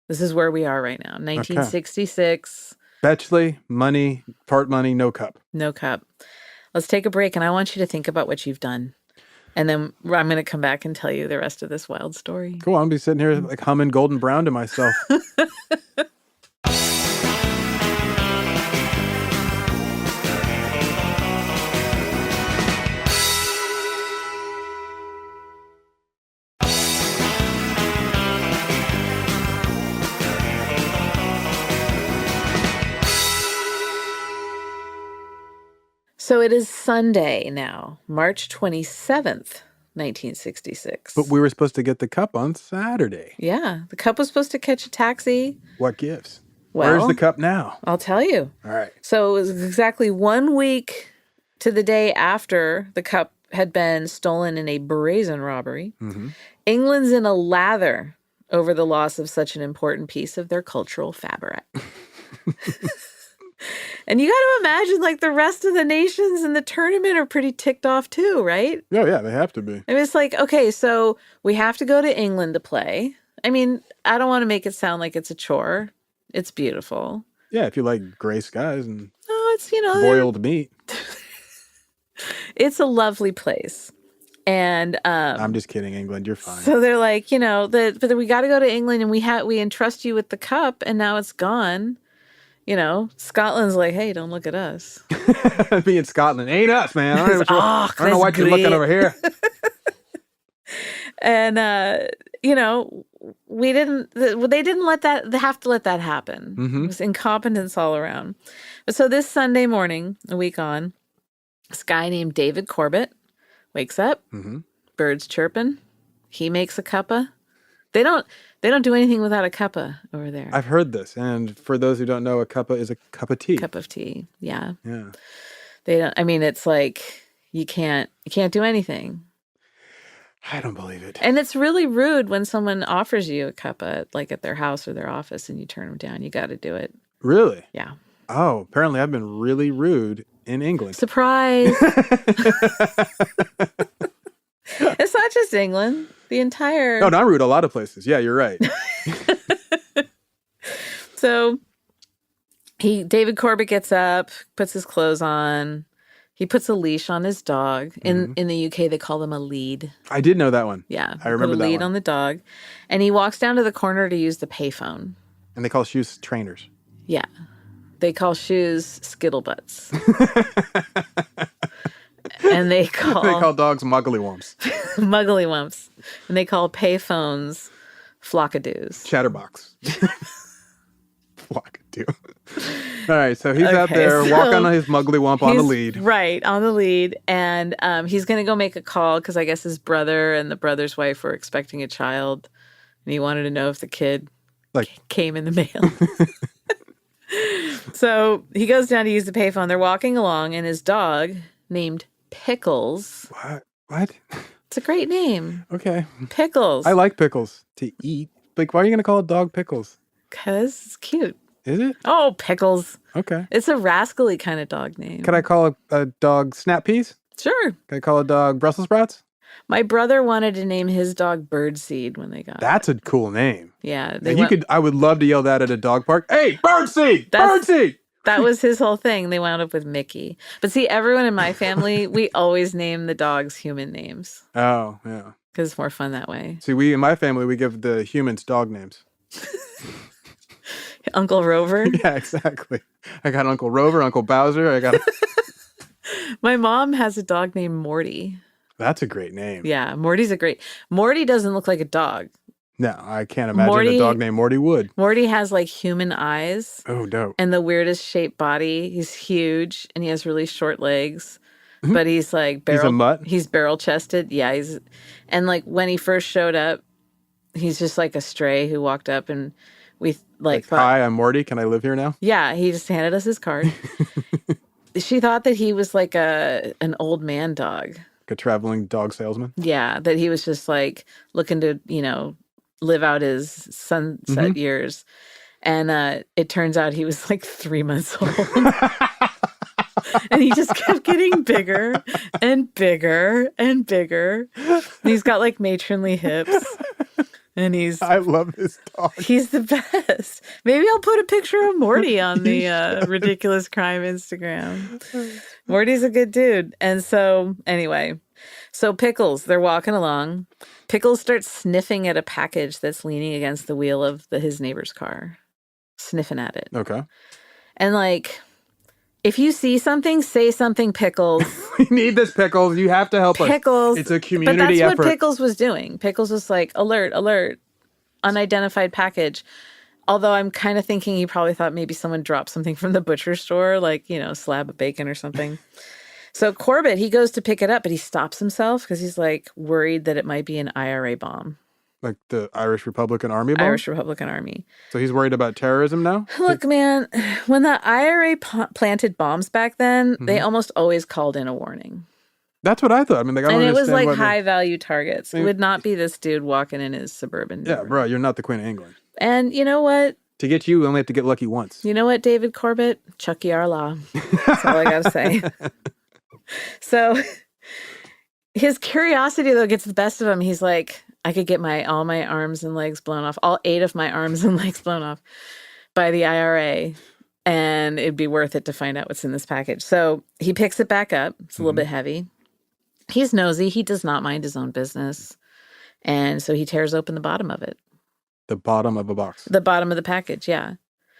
This is where we are right now. 1966. Betchley, money, part money, no cup. No cup. Let's take a break, and I want you to think about what you've done. And then I'm going to come back and tell you the rest of this wild story. Cool. I'll be sitting here like humming Golden Brown to myself. So it is Sunday now, March 27th, 1966. But we were supposed to get the cup on Saturday. Yeah, the cup was supposed to catch a taxi. What gives? Well, where's the cup now? I'll tell you. All right. So it was exactly 1 week to the day after the cup had been stolen in a brazen robbery. England's in a lather over the loss of such an important piece of their cultural fabric. And you got to imagine, like, the rest of the nations in the tournament are pretty ticked off too, right? Oh, yeah, they have to be. I mean, it's like, okay, so we have to go to England to play. I mean, I don't want to make it sound like it's a chore. It's beautiful. Yeah, if you like gray skies and it's, boiled meat. It's a lovely place. And I'm just kidding, England. You're fine. So they're like, but we got to go to England, and we entrust you with the cup, and now it's gone. Scotland's like, hey, don't look at us. Me in Scotland ain't us, man. I don't know why you're great. looking over here. And they didn't let that. They have to let that happen. It was incompetence all around. But so this Sunday morning, a week on, this guy named David Corbett wakes up. Birds chirping. He makes a cuppa. They don't do anything without a cuppa over there. I've heard this, and for those who don't know, a cuppa is a cup of tea. Cup of tea, yeah. Yeah. They don't. I mean, it's like you can't do anything. I don't believe it. And it's really rude when someone offers you a cuppa, like at their house or their office, and you turn them down. You got to do it. Really? Yeah. Oh, apparently I've been really rude in England. Surprise. It's not just just England. The entire... No, not rude. A lot of places. Yeah, you're right. So David Corbett gets up, puts his clothes on. He puts a leash on his dog. In the UK, they call them a lead. I did know that one. Yeah. I remember put a that lead one. on the dog. And he walks down to the corner to use the payphone. And they call shoes trainers. Yeah. They call shoes skittlebutts. And they call dogs mugglywumps. mugglywumps. And they call payphones flockadoos. Chatterbox. Flockadoo. All right, so he's out there walking on his mugglywump on the lead. Right, on the lead. And he's going to go make a call because I guess his brother and the brother's wife were expecting a child. And he wanted to know if the kid came in the mail. So he goes down to use the payphone. They're walking along, and his dog, named Pickles. What? It's a great name. Okay. Pickles. I like pickles to eat. Like, why are you going to call a dog Pickles? Because it's cute. Is it? Oh, Pickles. Okay. It's a rascally kind of dog name. Can I call a dog Snap Peas? Sure. Can I call a dog Brussels Sprouts? My brother wanted to name his dog Birdseed when they got That's a cool name. Yeah. I would love to yell that at a dog park. Hey, Birdseed! Birdseed! That was his whole thing. They wound up with Mickey. But see, everyone in my family, we always name the dogs human names. Oh, yeah. Because it's more fun that way. See, in my family, we give the humans dog names. Uncle Rover? Yeah, exactly. I got Uncle Rover, Uncle Bowser. My mom has a dog named Morty. That's a great name. Yeah, Morty doesn't look like a dog. No, I can't imagine a dog named Morty would. Morty has like human eyes. Oh, dope. And the weirdest shaped body. He's huge and he has really short legs. But he's like He's a mutt? He's barrel chested. Yeah, and like when he first showed up, he's just like a stray who walked up and we thought, hi, I'm Morty. Can I live here now? Yeah, he just handed us his card. She thought that he was like an old man dog. Like a traveling dog salesman? Yeah, that he was just like looking to, live out his sunset years. And it turns out he was like 3 months old. And he just kept getting bigger and bigger and bigger. And he's got like matronly hips. And I love this dog. He's the best. Maybe I'll put a picture of Morty on the Ridiculous Crime Instagram. Morty's a good dude. And so, anyway, Pickles, they're walking along. Pickles starts sniffing at a package that's leaning against the wheel of his neighbor's car. Sniffing at it. Okay. And like, if you see something, say something, Pickles. We need this, Pickles. You have to help us. Pickles. It's a community effort. But that's what Pickles was doing. Pickles was like, alert, alert, unidentified package. Although I'm kind of thinking he probably thought maybe someone dropped something from the butcher store, like, a slab of bacon or something. So Corbett, he goes to pick it up, but he stops himself because he's like worried that it might be an IRA bomb. Like the Irish Republican Army bomb? Irish Republican Army. So he's worried about terrorism now? Look, man, when the IRA planted bombs back then, they almost always called in a warning. That's what I thought. I mean, like, I don't and it was understand like high-value targets. It would not be this dude walking in his suburban. Yeah, bro, you're not the Queen of England. And you know what? To get you, we only have to get lucky once. You know what, David Corbett? Chucky our law. That's all I got to say. So his curiosity, though, gets the best of him. He's like, I could get all my arms and legs blown off, all 8 of my arms and legs blown off by the IRA, and it'd be worth it to find out what's in this package. So he picks it back up. It's a little bit heavy. He's nosy. He does not mind his own business. And so he tears open the bottom of it. The bottom of a box? The bottom of the package, yeah.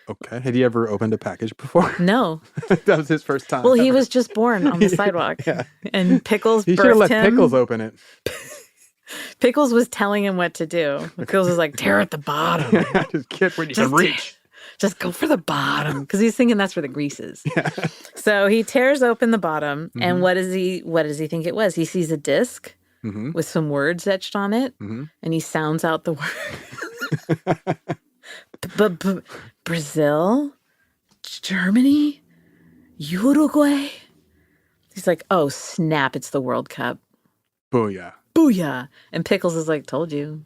Okay. Had he ever opened a package before? No. That was his first time. Well, he was just born on the sidewalk. Yeah. And Pickles He should have let Pickles open it. Pickles was telling him what to do. Pickles was like, tear at the bottom. Just get where you can reach. Just go for the bottom. Because he's thinking that's where the grease is. Yeah. So he tears open the bottom. And what does he think it was? He sees a disc with some words etched on it. And he sounds out the word. Brazil? Germany? Uruguay? He's like, oh, snap, it's the World Cup. Booyah. Booyah. And Pickles is like, told you.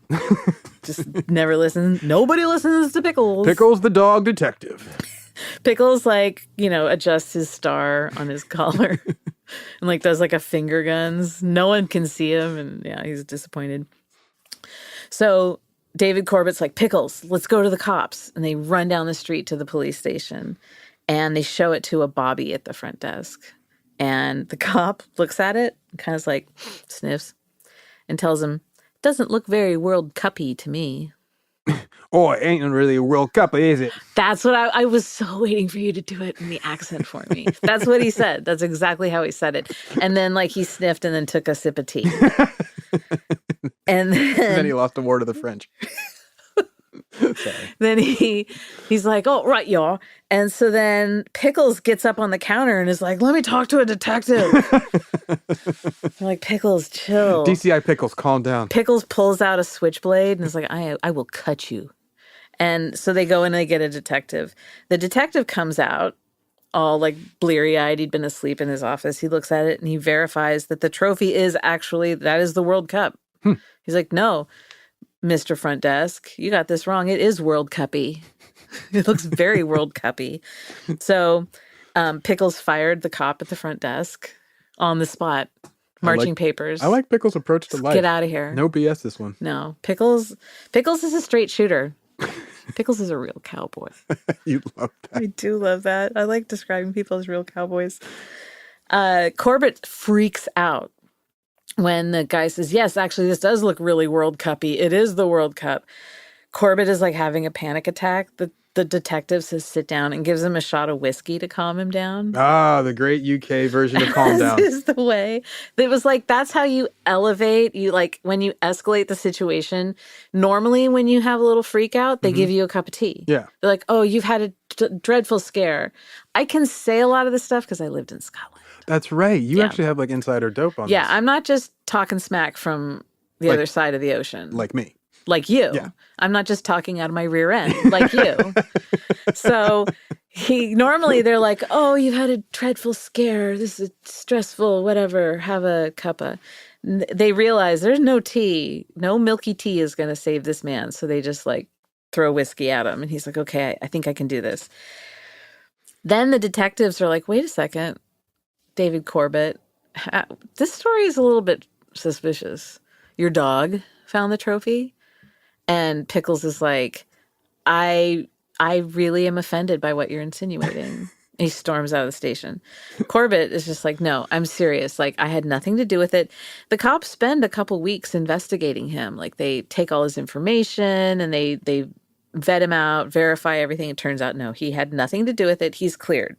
Just never listen. Nobody listens to Pickles. Pickles the dog detective. Pickles, like, adjusts his star on his collar. and like does like a finger guns. No one can see him, and yeah, he's disappointed. So David Corbett's like, Pickles, let's go to the cops. And they run down the street to the police station, and they show it to a Bobby at the front desk. And the cop looks at it, kind of like sniffs, and tells him, doesn't look very World Cup-y to me. Oh, it ain't really a World Cup, is it? That's what I was so waiting for you to do it in the accent for me. That's what he said. That's exactly how he said it. And then like he sniffed and then took a sip of tea. And then he lost the war to the French. Sorry. Then he's like, oh, right, y'all. And so then Pickles gets up on the counter and is like, let me talk to a detective. They're like, Pickles, chill. DCI Pickles, calm down. Pickles pulls out a switchblade and is like, I will cut you. And so they go in and they get a detective. The detective comes out all like bleary-eyed. He'd been asleep in his office. He looks at it and he verifies that the trophy is actually, that is the World Cup. He's like, no, Mr. Front Desk, you got this wrong. It is World Cup-y. It looks very World Cup-y. So Pickles fired the cop at the front desk on the spot. Marching papers. I like Pickles' approach to life. Get out of here. No BS this one. No. Pickles is a straight shooter. Pickles is a real cowboy. You love that. I do love that. I like describing people as real cowboys. Corbett freaks out when the guy says, yes, actually, this does look really World Cup-y. It is the World Cup. Corbett is like having a panic attack. The detective says, sit down, and gives him a shot of whiskey to calm him down. Ah, the great UK version of calm down. This is the way. It was like, that's how you elevate. You like, when you escalate the situation, normally when you have a little freak out, they give you a cup of tea. Yeah. They're like, oh, you've had a dreadful scare. I can say a lot of this stuff because I lived in Scotland. That's right. You actually have like insider dope on this. Yeah, I'm not just talking smack from the other side of the ocean. Like me. Like you. Yeah. I'm not just talking out of my rear end like you. So normally they're like, oh, you've had a dreadful scare. This is stressful, whatever. Have a cuppa. They realize there's no tea. No milky tea is going to save this man. So they just like throw whiskey at him. And he's like, okay, I think I can do this. Then the detectives are like, wait a second, David Corbett. This story is a little bit suspicious. Your dog found the trophy? And Pickles is like, I really am offended by what you're insinuating. He storms out of the station. Corbett is just like, no, I'm serious. Like, I had nothing to do with it. The cops spend a couple weeks investigating him. Like, they take all his information and they vet him out, verify everything. It turns out, no, he had nothing to do with it. He's cleared.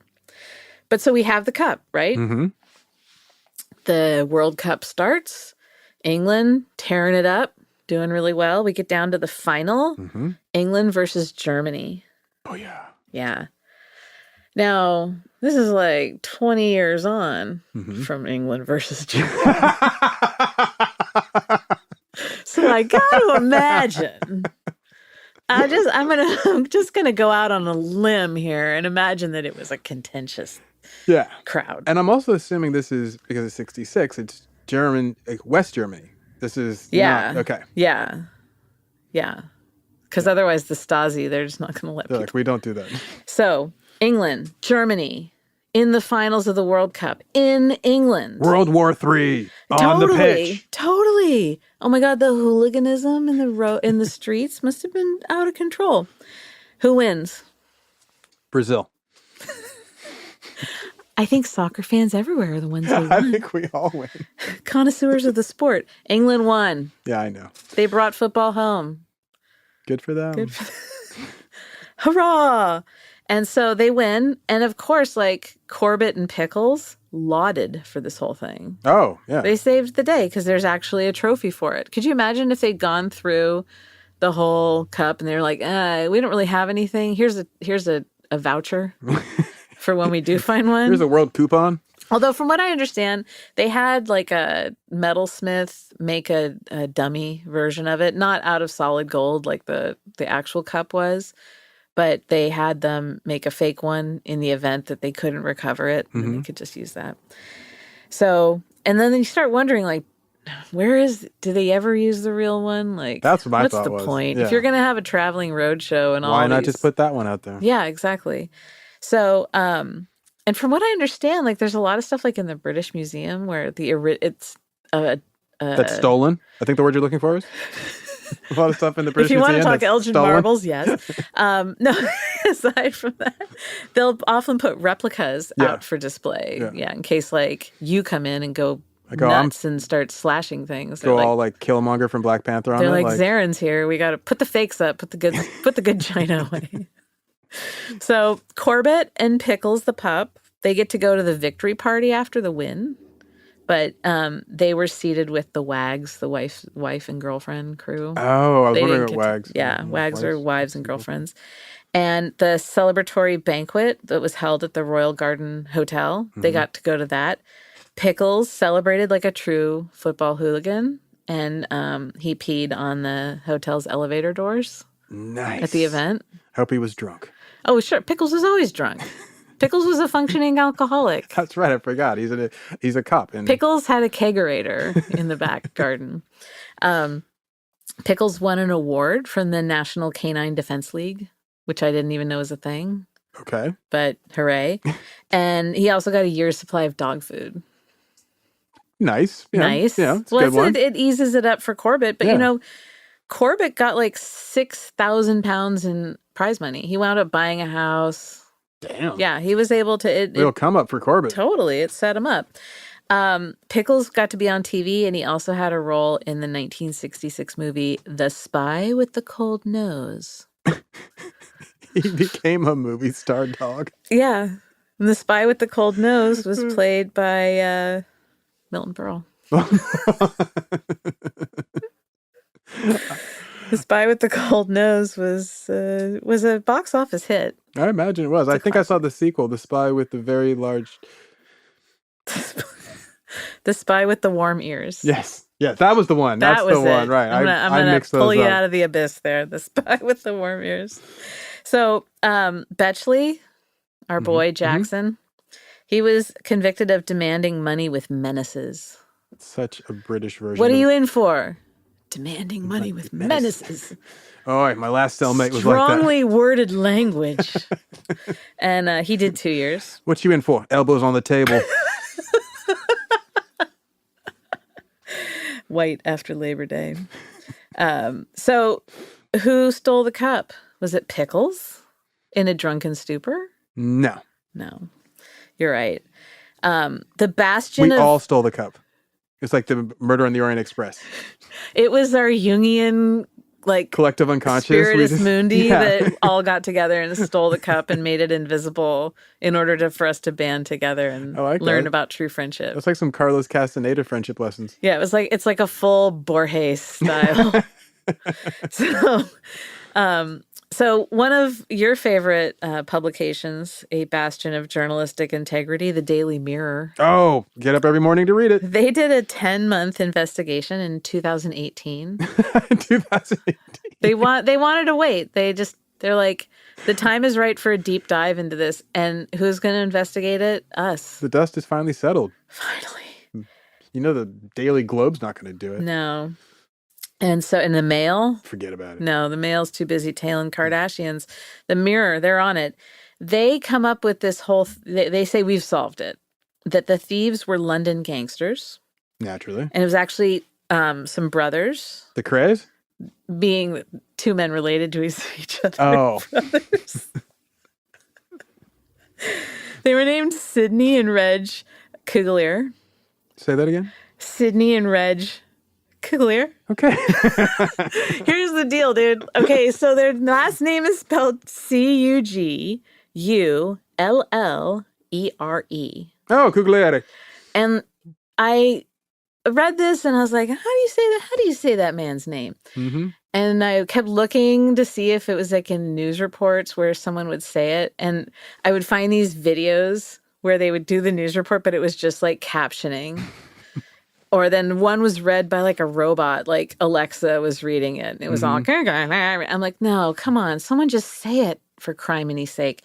But so we have the cup, right? Mm-hmm. The World Cup starts. England tearing it up. Doing really well. We get down to the final. Mm-hmm. England versus Germany. Oh, yeah. Yeah. Now, this is like 20 years on from England versus Germany. So I got to imagine. I'm just gonna go out on a limb here and imagine that it was a contentious crowd. And I'm also assuming this is because it's 66. It's German, like West Germany. This is not, okay. Yeah. Because otherwise the Stasi, they're just not going to let people. Like, we don't do that. So, England, Germany, in the finals of the World Cup, in England. World War III, on the pitch. Totally. Oh my God, the hooliganism in the streets must have been out of control. Who wins? Brazil. I think soccer fans everywhere are the ones who win. I think we all win. Connoisseurs of the sport. England won. Yeah, I know. They brought football home. Good for them. Hurrah! And so they win. And of course, like Corbett and Pickles lauded for this whole thing. Oh, yeah. They saved the day because there's actually a trophy for it. Could you imagine if they'd gone through the whole cup and they're like, we don't really have anything. Here's a voucher. For when we do find one. Here's a world coupon. Although from what I understand, they had like a metalsmith make a dummy version of it, not out of solid gold like the actual cup was, but they had them make a fake one in the event that they couldn't recover it and they could just use that. So, and then you start wondering like, do they ever use the real one? Like, that's what my thought was. What's the point? Yeah. If you're going to have a traveling road show and all why not just put that one out there? Yeah, exactly. So, And from what I understand, like there's a lot of stuff like in the British Museum where it's That's stolen. I think the word you're looking for is a lot of stuff in the British if you Museum. want to talk that's Elgin stolen. marbles, yes. No, aside from that, they'll often put replicas out for display. Yeah, in case like you come in and go nuts and start slashing things. Go all like Killmonger from Black Panther on they're it. Like Zaron's here. We got to put the fakes up. Put the good china away. So Corbett and Pickles the pup, they get to go to the victory party after the win. But they were seated with the Wags, the wife and girlfriend crew. Oh, I was wondering what Wags. Yeah, Wags are wives and girlfriends. And the celebratory banquet that was held at the Royal Garden Hotel, they got to go to that. Pickles celebrated like a true football hooligan, and he peed on the hotel's elevator doors. Nice. At the event. Hope he was drunk. Oh, sure. Pickles was always drunk. Pickles was a functioning alcoholic. That's right. I forgot. He's a cop. And Pickles had a kegerator in the back garden. Pickles won an award from the National Canine Defense League, which I didn't even know was a thing. Okay. But hooray. And he also got a year's supply of dog food. Nice. Yeah. Nice. Yeah, it's a good one. It eases it up for Corbett. But, you know, Corbett got like 6,000 pounds in prize money. He wound up buying a house. Damn. Yeah, he was able to. It'll come up for Corbett. Totally. It set him up. Pickles got to be on TV, and he also had a role in the 1966 movie The Spy with the Cold Nose. He became a movie star dog. Yeah. And The Spy with the Cold Nose was played by Milton Berle. The Spy with the Cold Nose was a box office hit. I imagine it was. I think I saw the sequel, The Spy with the Very Large... The Spy with the Warm Ears. Yes. Yeah, that was the one. That's the one, right. I'm going to pull you out of the abyss there. The Spy with the Warm Ears. So, Betchley, our boy Jackson, he was convicted of demanding money with menaces. Such a British version. What are you in for? Demanding money with menaces. Oh, my last cellmate was like that. Strongly worded language. And he did 2 years. What you in for? Elbows on the table. White after Labor Day. So who stole the cup? Was it Pickles in a drunken stupor? No. You're right. The bastion We of... all stole the cup. It's like the Murder on the Orient Express. It was our Jungian, like... collective unconscious. Spiritus Mundi that all got together and stole the cup and made it invisible in order for us to band together and learn about true friendship. It's like some Carlos Castaneda friendship lessons. Yeah, it's like a full Borges style. So one of your favorite publications, a bastion of journalistic integrity, the Daily Mirror. Oh, get up every morning to read it. They did a 10-month investigation in 2018. 2018. They wanted to wait. They're like, the time is right for a deep dive into this. And who's going to investigate it? Us. The dust is finally settled. Finally. You know the Daily Globe's not going to do it. No. And so in the Mail, forget about it. No, the Mail's too busy tailing Kardashians. The Mirror, they're on it. They come up with this whole, they say we've solved it, that the thieves were London gangsters. Naturally. And it was actually some brothers. The Craze? Being two men related to each other. Oh. Brothers. They were named Sydney and Reg Kugelier. Say that again? Sydney and Reg Kugelier. Okay. Here's the deal, dude. Okay, so their last name is spelled Cugullere. Oh, Kugeliere. And I read this and I was like, how do you say that? How do you say that man's name? Mm-hmm. And I kept looking to see if it was like in news reports where someone would say it. And I would find these videos where they would do the news report, but it was just like captioning. Or then one was read by like a robot, like Alexa was reading it. And it was all, I'm like, no, come on. Someone just say it for criminy sake.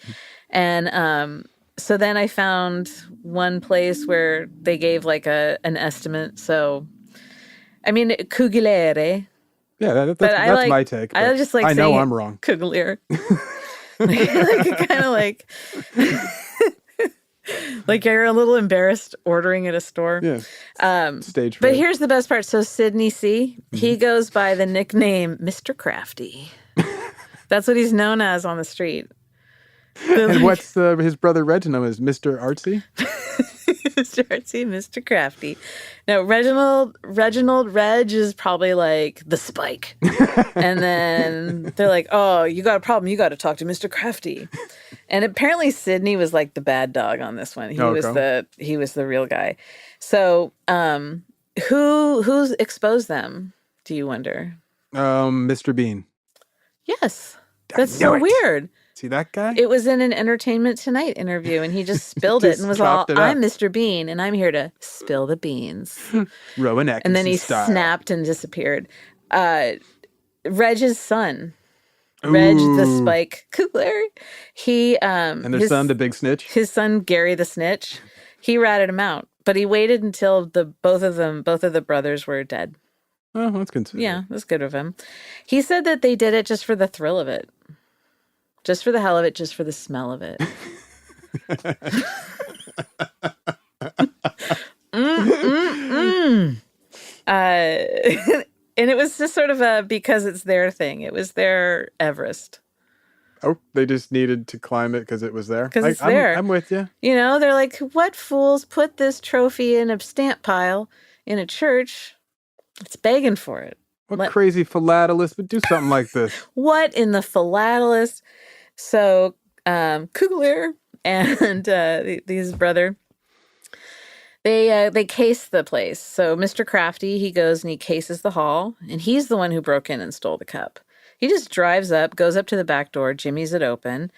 And so then I found one place where they gave like an estimate. So, I mean, Kugeliere. Yeah, that's my take. I just like I know I'm wrong. Kugelier. Like kind of like... Like you're a little embarrassed ordering at a store. Yeah. Stage But fright. here's the best part. So Sidney C., he goes by the nickname Mr. Crafty. That's what he's known as on the street. And what's his brother Reginald is Mr. Artsy? Mr. Artsy, Mr. Crafty. Now, Reginald Reg is probably like the Spike. And then they're like, oh, you got a problem. You got to talk to Mr. Crafty. And apparently Sidney was like the bad dog on this one. He was the real guy. So who's exposed them, do you wonder? Mr. Bean. Yes. That's so weird. See that guy? It was in an Entertainment Tonight interview, and he just spilled it and was all, I'm Mr. Bean, and I'm here to spill the beans. Rowan Atkinson And then he style. snapped and disappeared. Reg's son, Reg the Spike Kugler, and their son, the big snitch. His son, Gary the Snitch, he ratted him out. But he waited until both of the brothers were dead. Oh, that's considerate. Yeah, that's good of him. He said that they did it just for the thrill of it. Just for the hell of it, just for the smell of it. And it was just sort of because it's their thing. It was their Everest. Oh, they just needed to climb it because it was there? Because it's there. I'm with you. You know, they're like, what fools put this trophy in a stamp pile in a church? It's begging for it. What crazy philatelist would do something like this? What in the philatelist? So Kugler and his brother, they case the place. So Mr. Crafty, he goes and he cases the hall, and he's the one who broke in and stole the cup. He just drives up, goes up to the back door, jimmies it open,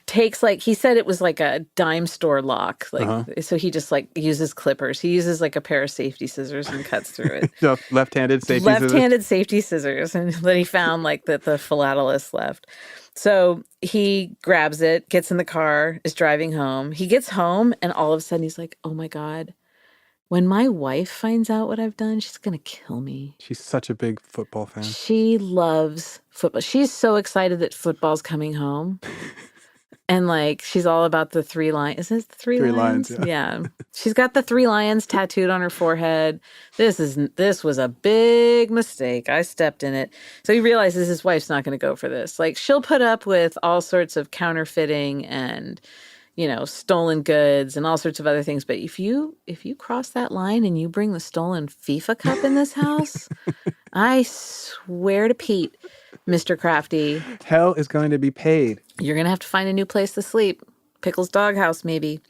takes he said it was like a dime store lock. So he just uses clippers. He uses like a pair of safety scissors and cuts through it. No, left-handed safety scissors. And then he found that the philatelist left. So he grabs it, gets in the car, is driving home. He gets home and all of a sudden he's like, oh my God, when my wife finds out what I've done, she's going to kill me. She's such a big football fan. She loves football. She's so excited that football's coming home. And she's all about the 3 lions. Is this the 3 lions? Yeah. She's got the 3 lions tattooed on her forehead. This was a big mistake. I stepped in it. So he realizes his wife's not going to go for this. She'll put up with all sorts of counterfeiting and, stolen goods and all sorts of other things. But if you cross that line and you bring the stolen FIFA Cup in this house, I swear to Pete, Mr. Crafty, hell is going to be paid. You're going to have to find a new place to sleep. Pickles' doghouse, maybe.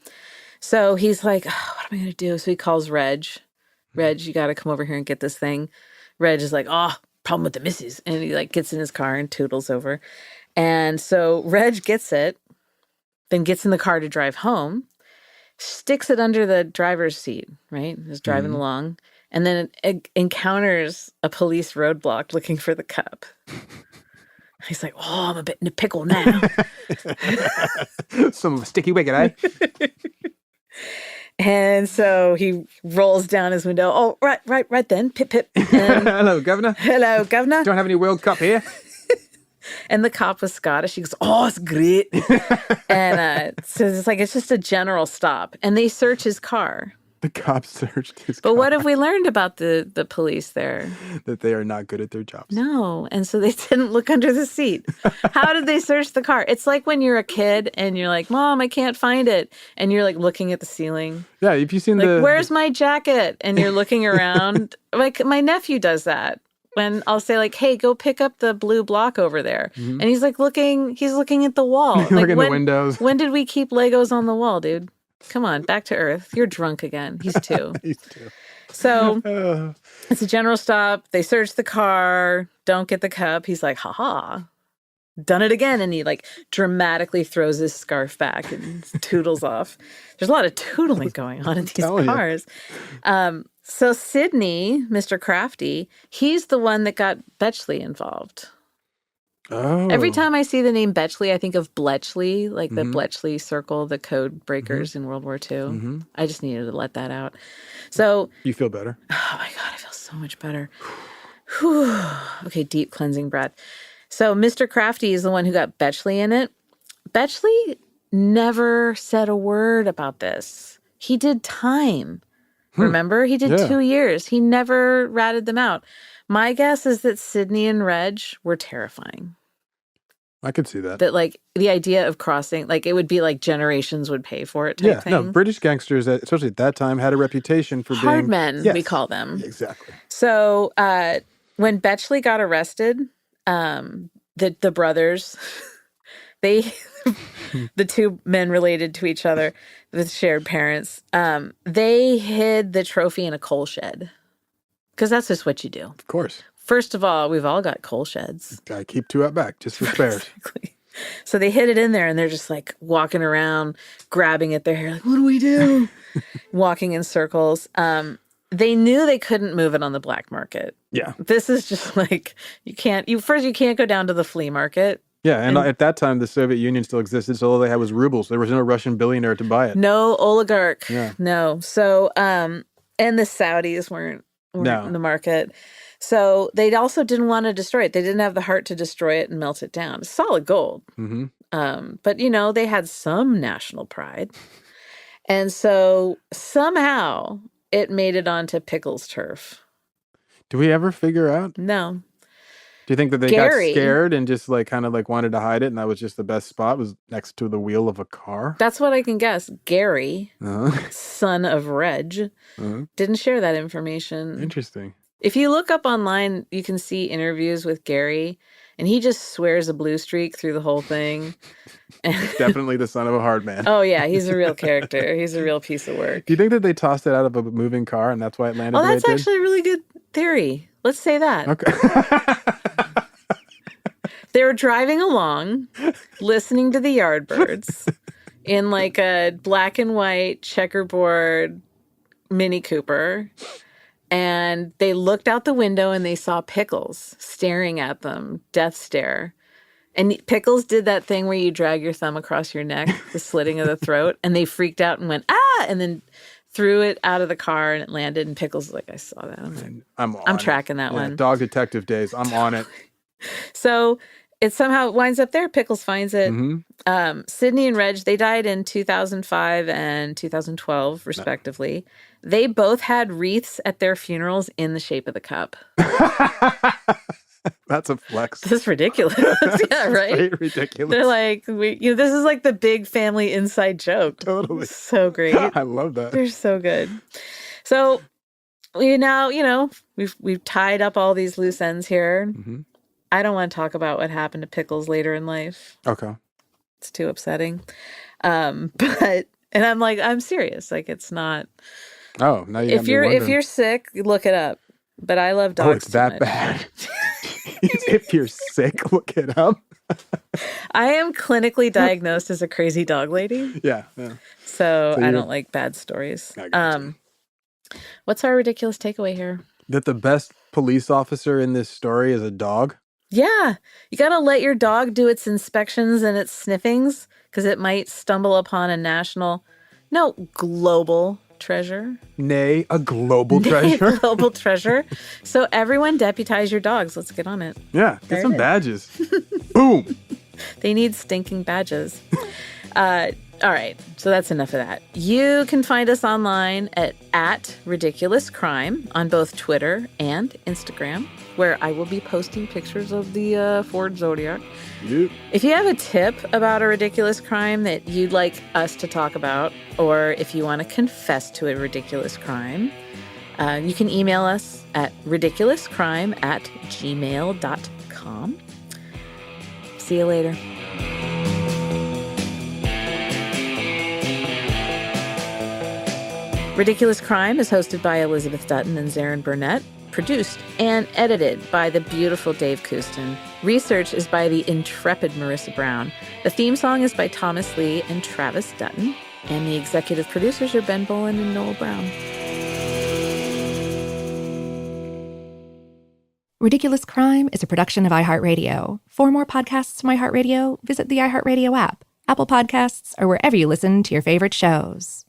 So he's like, oh, what am I going to do? So he calls Reg. Reg, you got to come over here and get this thing. Reg is like, oh, problem with the missus. And he gets in his car and toodles over. And so Reg gets it, then gets in the car to drive home, sticks it under the driver's seat, right? Is driving along. And then it encounters a police roadblock looking for the cup. He's like, oh, I'm a bit in a pickle now. Some sticky wicket, eh? And so he rolls down his window. Oh, right then. Pip, pip. And, hello, Governor. Hello, Governor. Don't have any World Cup here. And the cop was Scottish. He goes, oh, it's great. And so it's just a general stop. And they search his car. The cops searched his car. But what have we learned about the police there? That they are not good at their jobs. No. And so they didn't look under the seat. How did they search the car? It's like when you're a kid and you're like, Mom, I can't find it. And you're looking at the ceiling. Yeah, if you've seen where's my jacket? And you're looking around. My nephew does that. When I'll say hey, go pick up the blue block over there. Mm-hmm. And he's looking at the wall. Looking at the windows. When did we keep Legos on the wall, dude? Come on, back to earth. You're drunk again. He's 2. He's 2. So it's a general stop. They search the car, don't get the cup. He's like, ha, done it again. And he dramatically throws his scarf back and toodles off. There's a lot of tootling going on in these cars. So Sidney, Mr. Crafty, he's the one that got Betchley involved. Oh. Every time I see the name Betchley, I think of Bletchley, the Bletchley Circle, the code breakers in World War II. Mm-hmm. I just needed to let that out. So you feel better? Oh my God, I feel so much better. Whew. Okay, deep cleansing breath. So Mr. Crafty is the one who got Betchley in it. Betchley never said a word about this. He did time. Remember? He did 2 years. He never ratted them out. My guess is that Sydney and Reg were terrifying. I could see that. That, like, the idea of crossing, like, it would be like generations would pay for it type thing. No, British gangsters, especially at that time, had a reputation for hard being... men, we call them. Exactly. So when Betchley got arrested, the brothers, they, the two men related to each other with shared parents, they hid the trophy in a coal shed. Because that's just what you do. Of course. First of all, we've all got coal sheds. I keep 2 out back, just for spares. Exactly. So they hid it in there, and they're just like walking around, grabbing at their hair, like, what do we do? Walking in circles. They knew they couldn't move it on the black market. Yeah. This is just like, you can't go down to the flea market. Yeah, and at that time, the Soviet Union still existed, so all they had was rubles. There was no Russian billionaire to buy it. No oligarch. Yeah. No. So, and the Saudis weren't in the market. So they also didn't want to destroy it. They didn't have the heart to destroy it and melt it down. It's solid gold. Mm-hmm. But, they had some national pride. And so somehow it made it onto Pickles' turf. Do we ever figure out? No. Do you think that they got scared and just kind of wanted to hide it, and that was just the best spot, was next to the wheel of a car? That's what I can guess. Gary, son of Reg, didn't share that information. Interesting. If you look up online, you can see interviews with Gary, and he just swears a blue streak through the whole thing. Definitely the son of a hard man. Oh, yeah. He's a real character. He's a real piece of work. Do you think that they tossed it out of a moving car, and that's why it landed? Oh, that's actually a really good theory. Let's say that. Okay. They were driving along, listening to the Yardbirds in like a black and white checkerboard Mini Cooper. And they looked out the window and they saw Pickles staring at them, death stare. And Pickles did that thing where you drag your thumb across your neck, the slitting of the throat, and they freaked out and went, ah, and then threw it out of the car and it landed. And Pickles was like, I saw that. I'm tracking that one. Dog detective days. I'm on it. So it somehow winds up there. Pickles finds it. Mm-hmm. Sydney and Reg, they died in 2005 and 2012, respectively. They both had wreaths at their funerals in the shape of the cup. That's a flex. That's ridiculous. Yeah, right? Ridiculous. They're like, this is like the big family inside joke. Totally. So great. I love that. They're so good. So we now, we've tied up all these loose ends here. Mm-hmm. I don't want to talk about what happened to Pickles later in life. Okay. It's too upsetting. And I'm like, I'm serious. Like, it's not. Oh, now you if you're sick, look it up. But I love dogs. Oh, it's that bad. If you're sick, look it up. I am clinically diagnosed as a crazy dog lady. Yeah. So I don't like bad stories. What's our ridiculous takeaway here? That the best police officer in this story is a dog? Yeah. You got to let your dog do its inspections and its sniffings because it might stumble upon a global treasure. Nay, a global treasure. A global treasure. So everyone deputize your dogs. Let's get on it. Yeah, get some badges. Boom. They need stinking badges. All right, so that's enough of that. You can find us online at Ridiculous Crime on both Twitter and Instagram, where I will be posting pictures of the Ford Zodiac. Yep. If you have a tip about a ridiculous crime that you'd like us to talk about, or if you want to confess to a ridiculous crime, you can email us at ridiculouscrime@gmail.com. See you later. Ridiculous Crime is hosted by Elizabeth Dutton and Zaron Burnett, produced and edited by the beautiful Dave Koustin. Research is by the intrepid Marissa Brown. The theme song is by Thomas Lee and Travis Dutton. And the executive producers are Ben Boland and Noel Brown. Ridiculous Crime is a production of iHeartRadio. For more podcasts from iHeartRadio, visit the iHeartRadio app, Apple Podcasts, or wherever you listen to your favorite shows.